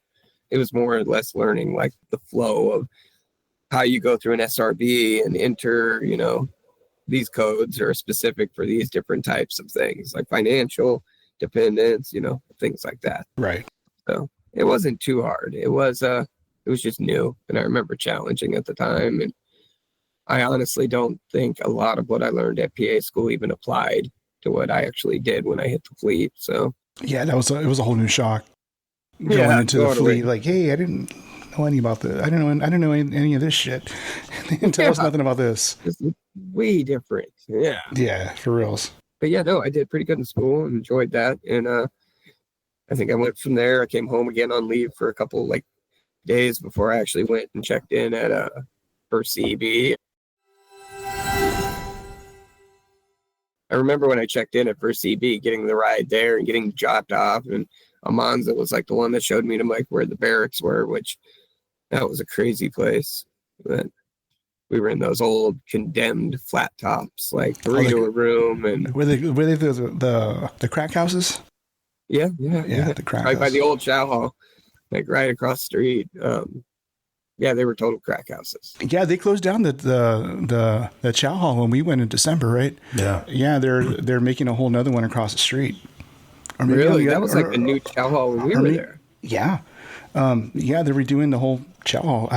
It was more or less learning like the flow of how you go through an SRB and enter, these codes are specific for these different types of things like financial dependence, things like that.
Right.
So it wasn't too hard. It was just new. And I remember challenging at the time. And I honestly don't think a lot of what I learned at PA school even applied to what I actually did when I hit the fleet. So
yeah, it was a whole new shock going into the fleet. Like, hey, I didn't know any about this. I didn't know any of this shit. They didn't tell us nothing about this.
It's way different. Yeah.
Yeah, for reals.
But yeah, no, I did pretty good in school and enjoyed that. And I think I went from there. I came home again on leave for a couple like days before I actually went and checked in at first CEB. I remember when I checked in at first CB, getting the ride there and getting dropped off, and Almanza was like the one that showed me to like where the barracks were, which that was a crazy place. But we were in those old condemned flat tops, like 3 to a room, and
were they the crack houses?
Yeah,
the crack
right
house.
by the old chow hall, like right across the street. Yeah, they were total crack houses.
Yeah, they closed down the chow hall when we went in December, right? Yeah, they're making a whole nother one across the street.
Or maybe really, that was like the new chow hall when we were there.
Yeah, yeah, they were doing the whole chow hall.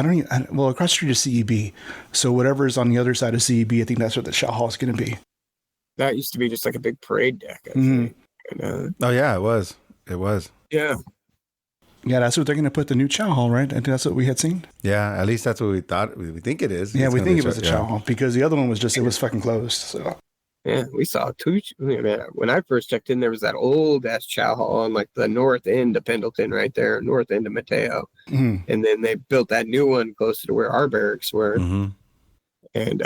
Well, across the street is CEB, so whatever is on the other side of CEB, I think that's what the chow hall is going to be.
That used to be just like a big parade deck, I think. And,
oh yeah, it was.
Yeah.
Yeah, that's what they're going to put the new chow hall, right? I think that's what we had seen.
Yeah, at least that's what we thought. We think it is.
Yeah, we think it was a chow hall because the other one was just, it was fucking closed. So
yeah, we saw two. When I first checked in, there was that old ass chow hall on like the north end of Pendleton, right there, north end of Mateo. And then they built that new one closer to where our barracks were. And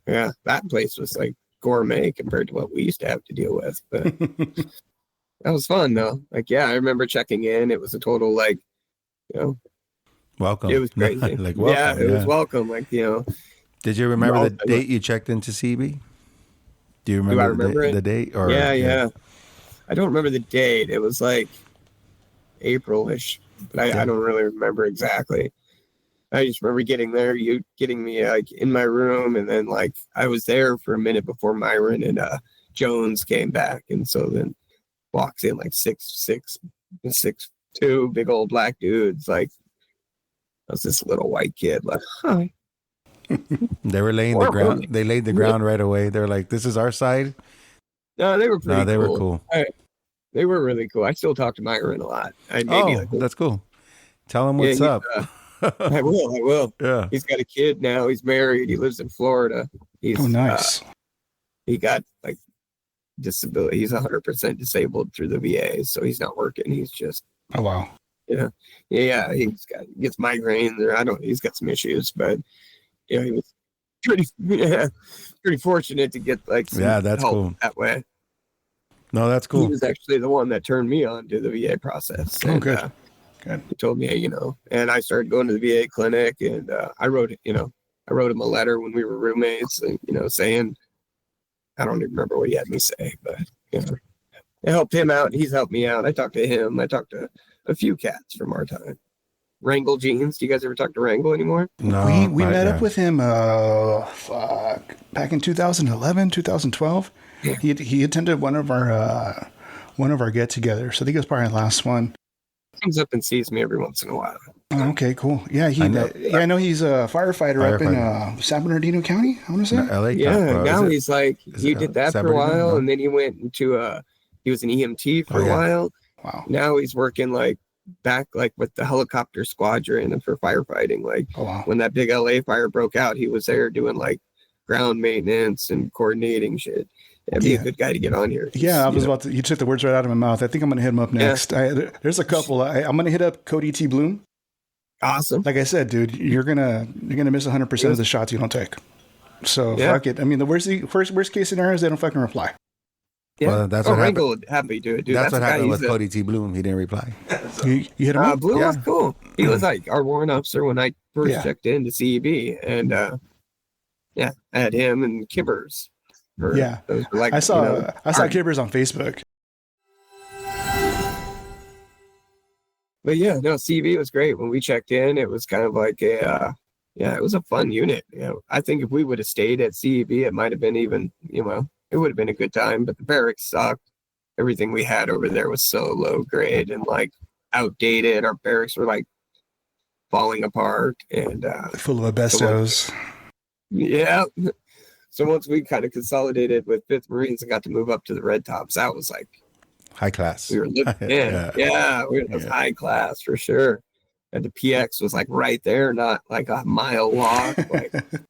yeah, that place was like gourmet compared to what we used to have to deal with. But that was fun though. Like, yeah, I remember checking in. It was a total like,
welcome.
It was crazy.
Like welcome.
Yeah, it was welcome. Like,
Did you remember the date you checked into CB? Do you remember, the date? Or
yeah. I don't remember the date. It was like April-ish, but I don't really remember exactly. I just remember getting there, you getting me like in my room, and then like I was there for a minute before Myron and Jones came back, and so then walks in like 6'6" and 6'2", big old black dudes. Like I was this little white kid, like, hi.
They were laying the ground. They laid the ground right away. They're like, "This is our side."
No, they were pretty.
No, they were cool.
They were really cool. I still talk to Myron a lot.
That's cool. Tell him what's up.
I will.
Yeah.
He's got a kid now. He's married. He lives in Florida. He's
nice.
He got like disability. He's 100% disabled through the VA, so he's not working. He's just.
Oh wow.
Yeah. He gets migraines, or he's got some issues, but he was pretty fortunate to get like some
that's
help
cool
that way.
No, that's cool.
He was actually the one that turned me on to the VA process.
Oh, good. Good.
He told me, and I started going to the VA clinic, and I wrote him a letter when we were roommates, and saying, I don't even remember what he had me say, but it helped him out. He's helped me out. I talked to him. I talked to a few cats from our time. Wrangle jeans. Do you guys ever talk to Wrangle anymore?
No,
We met up with him back in 2011, 2012.
Yeah.
He attended one of our get-togethers. I think it was probably the last one.
Comes up and sees me every once in a while.
Oh, okay, cool. Yeah, I know he's a firefighter up in San Bernardino County, I want to say.
LA.
Yeah, now he's like, he did that for a while, and then he went into he was an EMT for a while.
Wow.
Now he's working like back like with the helicopter squadron and for firefighting. Like when that big LA fire broke out, he was there doing like ground maintenance and coordinating shit. That'd be a good guy to get on here.
Yeah, I was about to. You took the words right out of my mouth. I think I'm going to hit him up next. Yeah. There's a couple. I'm going to hit up Cody T. Bloom.
Awesome.
Like I said, dude, you're gonna miss 100% of the shots you don't take. So fuck it. I mean, the worst case scenario is they don't fucking reply.
Yeah, well, that's what happened.
Would happy to do it, dude.
That's what happened with Cody T. Bloom. He didn't reply.
So. You hit him up?
Bloom was cool. He was like our warrant officer when I first checked into CEB, and I had him and Kibbers.
I saw Kibbers on Facebook.
But yeah, no, CEB was great. When we checked in, it was kind of like it was a fun unit. I think if we would have stayed at CEB, it might have been even, it would have been a good time. But the barracks sucked. Everything we had over there was so low grade and like outdated. Our barracks were like falling apart and
full of asbestos.
So once we kind of consolidated with 5th Marines and got to move up to the Red Tops, that was like
high class.
We were living in. We were high class for sure. And the PX was like right there, not like a mile walk. Like it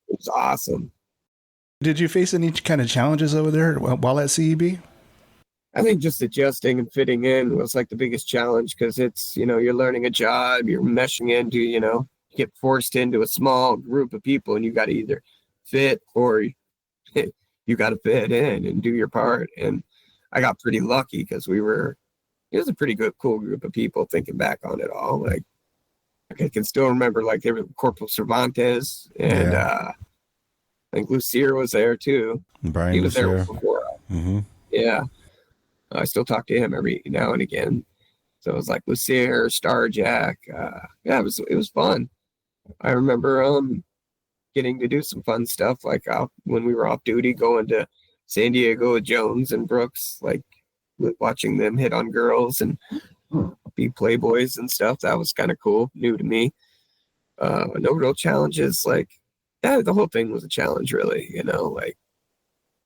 was awesome.
Did you face any kind of challenges over there while at CEB?
I think just adjusting and fitting in was like the biggest challenge because it's, you're learning a job, you're meshing into, you get forced into a small group of people and you got to either fit or you got to fit in and do your part. And I got pretty lucky because it was a pretty cool group of people thinking back on it all. Like I can still remember like there was Corporal Cervantes and I think Lucier was there too.
Brian
he was
Lucier.
there before.
Mm-hmm.
Yeah. I still talk to him every now and again. So it was like Lucier, Starjack. It was fun. I remember getting to do some fun stuff like when we were off duty going to San Diego with Jones and Brooks, like watching them hit on girls and be playboys and stuff. That was kind of cool, new to me. No real challenges. Like, the whole thing was a challenge, really. Like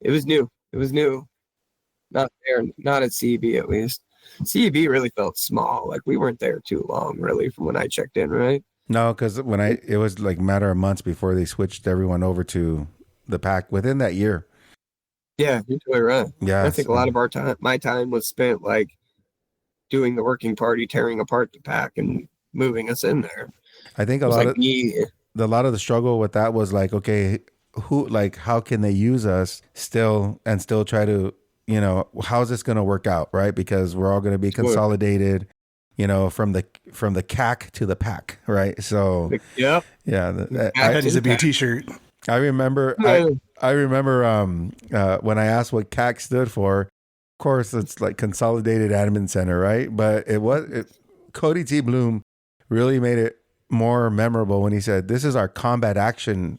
it was new. Not there, not at CEB at least. CEB really felt small. Like we weren't there too long, really, from when I checked in, right?
No, because it was like a matter of months before they switched everyone over to the pack within that year.
Yeah, you're totally right.
Yeah,
I think a lot of my time was spent like doing the working party, tearing apart the pack and moving us in there.
I think a lot of the struggle with that was like, okay, how can they use us still try to, how's this going to work out, right? Because we're all going to be consolidated. From the CAC to the pack, right? So
that needs to be a T-shirt.
I remember when I asked what CAC stood for. Of course, it's like Consolidated Admin Center, right? But Cody T. Bloom really made it more memorable when he said, "This is our Combat Action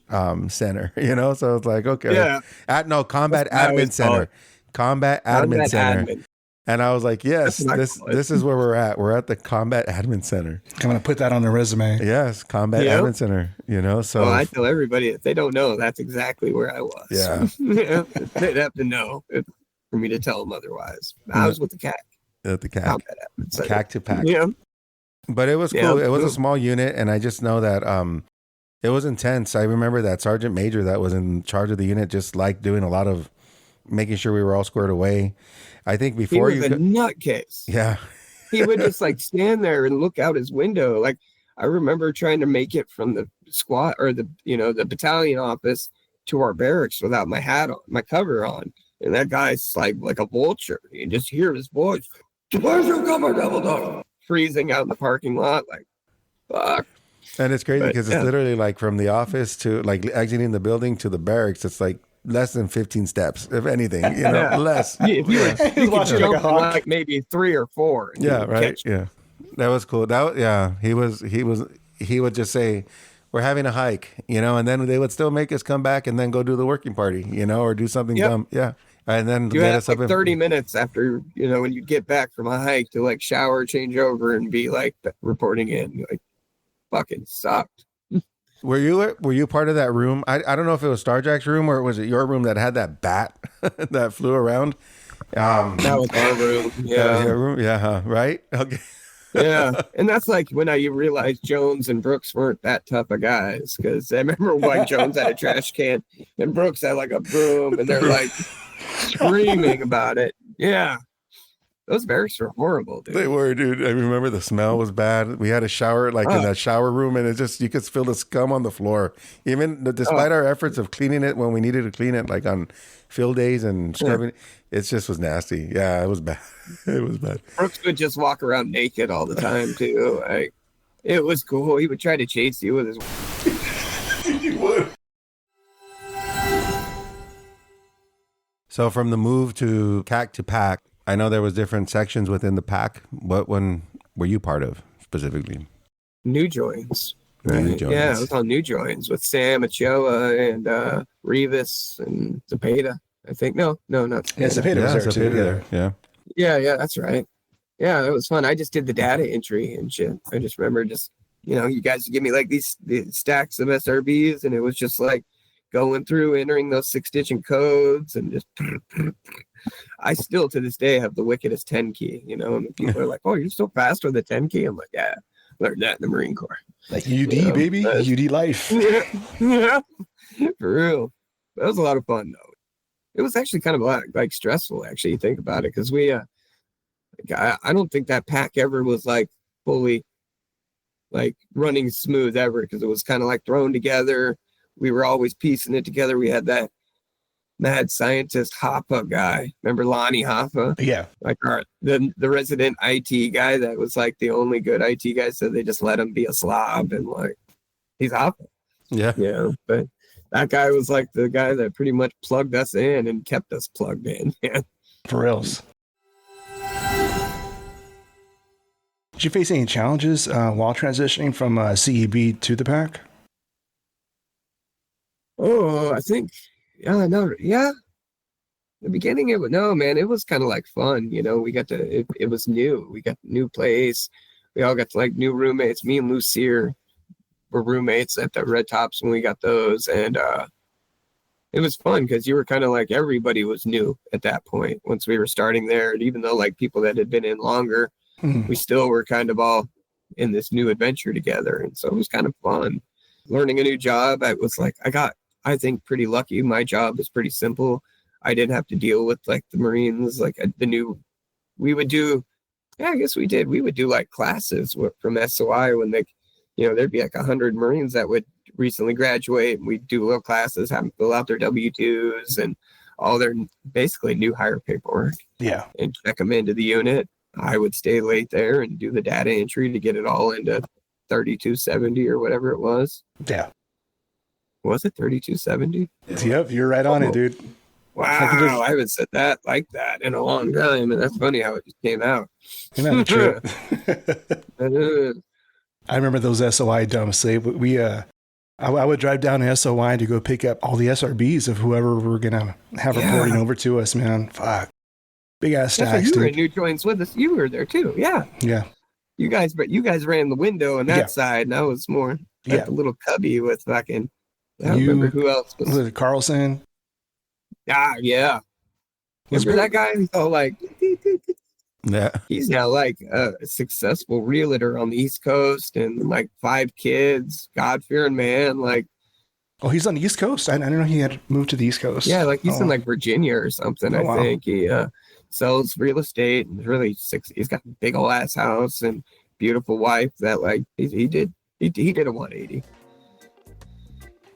Center." So it's like, okay, Combat Admin Center, Combat Admin Center. Admin. And I was like, yes, this is where we're at. We're at the Combat Admin Center.
I'm going to put that on the resume.
Yes, Combat Admin Center, so.
Well, I tell everybody, if they don't know, that's exactly where I was.
Yeah.
They'd have to know for me to tell them otherwise. I was with the CAC.
At the CAC.
Combat Admin Center.
CAC to pack.
Yeah.
But it was cool. It was a small unit, and I just know that it was intense. I remember that Sergeant Major that was in charge of the unit just liked doing a lot of making sure we were all squared away. I think before
he was a nutcase.
Yeah.
He would just like stand there and look out his window. Like I remember trying to make it from the squad or the battalion office to our barracks without my hat on, my cover on. And that guy's like a vulture. You can just hear his voice. Where's your cover, devil dog? Freezing out in the parking lot. Like, fuck.
And it's crazy because it's literally like from the office to like exiting the building to the barracks. It's like less than 15 steps, if anything, less.
You could jump like maybe 3 or 4.
Yeah, right. Yeah. That was cool. He would just say, we're having a hike, and then they would still make us come back and then go do the working party, or do something dumb. Yeah. And then
you
get
had
us up
30 minutes after, when you get back from a hike to like shower, change over, and be like reporting in. You're like, fucking sucked.
Were you part of that room? I don't know if it was Starjack's room or was it your room that had that bat that flew around?
That was our room. Yeah.
That was your room? Yeah, huh? Right? Okay.
Yeah. And that's like when you realized Jones and Brooks weren't that tough of guys. Because I remember when Jones had a trash can and Brooks had like a broom and they're like screaming about it. Yeah. Those barracks were horrible, dude.
They were, dude. I remember the smell was bad. We had a shower in that shower room, and you could feel the scum on the floor. Even despite our efforts of cleaning it when we needed to clean it, like on field days and scrubbing, it just was nasty. Yeah, it was bad. It was bad.
Brooks would just walk around naked all the time too. Like, it was cool. He would try to chase you with his.
He would. So from the move to CAC to PAC, I know there was different sections within the PAC. What one were you part of specifically?
New joins.
Right? New joins.
Yeah, it was on new joins with San Mateo and Rivas and Zepeda. I think not Zepeda.
Yeah, Zepeda was there too.
Yeah.
Yeah, that's right. Yeah, it was fun. I just did the data entry and shit. I just remember you guys would give me like these stacks of SRBs, and it was just like going through entering those 6-digit codes and just. I still to this day have the wickedest 10 key, and people are like, "Oh, you're so fast with the 10 key." I'm like, "Yeah, learned that in the Marine Corps."
Like UD, baby, UD life.
Yeah, for real. That was a lot of fun though. It was actually kind of like stressful, actually. You think about it, because we, I don't think that pack ever was like fully, like running smooth ever, because it was kind of like thrown together. We were always piecing it together. We had that mad scientist Hoppa guy. Remember Lonnie Hoppa?
Yeah.
Like the resident IT guy that was like the only good IT guy, so they just let him be a slob, and like he's Hoppa.
Yeah.
Yeah. But that guy was like the guy that pretty much plugged us in and kept us plugged in. Yeah.
For reals. Did you face any challenges while transitioning from CEB to the PAC?
Oh, I think the beginning it was kind of like fun. We got to it was new. We got a new place. We all got to like new roommates. Me and Lucier were roommates at the Red Tops when we got those, and it was fun because you were kind of like everybody was new at that point once we were starting there. And even though like people that had been in longer, we still were kind of all in this new adventure together, and so it was kind of fun learning a new job. I think pretty lucky. My job was pretty simple. I didn't have to deal with like the Marines, like we would do like classes from SOI when there'd be like 100 Marines that would recently graduate, and we'd do little classes, have them fill out their W-2s and all their basically new hire paperwork.
Yeah.
And check them into the unit. I would stay late there and do the data entry to get it all into 3270 or whatever it was.
Yeah.
Was it 3270?
Yep, you're right on it, dude.
Wow, I haven't said that like that in a long time, and that's funny how it just came out.
Isn't that a trip? I remember those SOI dumps. I would drive down to SOI to go pick up all the SRBs of whoever we're gonna have reporting over to us. Man, fuck, big ass stacks.
You were in new joints with us. You were there too. Yeah.
Yeah.
You guys ran the window on that side, and I was more at the little cubby with fucking. I don't remember who else
was it. Carlson.
Yeah. Remember that guy? He's all like,
yeah.
He's now like a successful realtor on the East Coast and like 5 kids, God-fearing man. Like,
oh, he's on the East Coast. I didn't know he had moved to the East Coast.
Yeah, like he's in like Virginia or something. I think he sells real estate and he's got a big old ass house and beautiful wife that like he did a 180.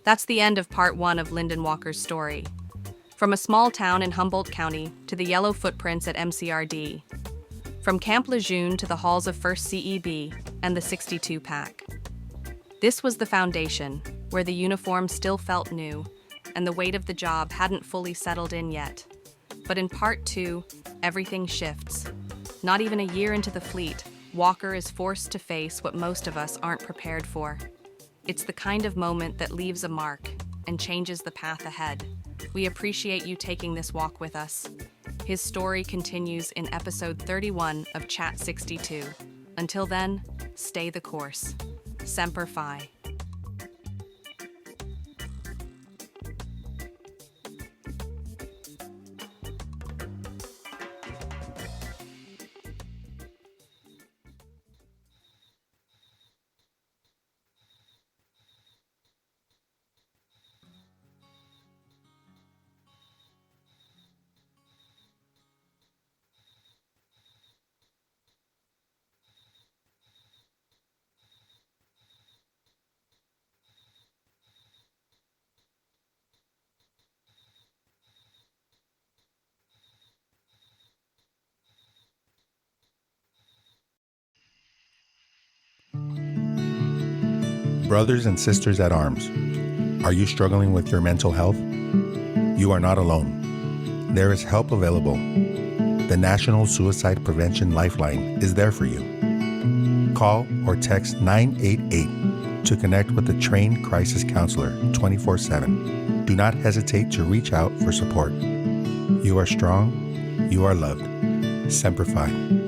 That's the end of part 1 of Lyndon Walker's story. From a small town in Humboldt County to the yellow footprints at MCRD. From Camp Lejeune to the halls of 1st CEB and the 62 PAC. This was the foundation, where the uniform still felt new, and the weight of the job hadn't fully settled in yet. But in part 2, everything shifts. Not even a year into the fleet, Walker is forced to face what most of us aren't prepared for. It's the kind of moment that leaves a mark and changes the path ahead. We appreciate you taking this walk with us. His story continues in episode 31 of Chat 62. Until then, stay the course. Semper Fi.
Brothers and sisters at arms, are you struggling with your mental health? You are not alone. There is help available. The National Suicide Prevention Lifeline is there for you. Call or text 988 to connect with a trained crisis counselor 24/7. Do not hesitate to reach out for support. You are strong. You are loved. Semper Fi.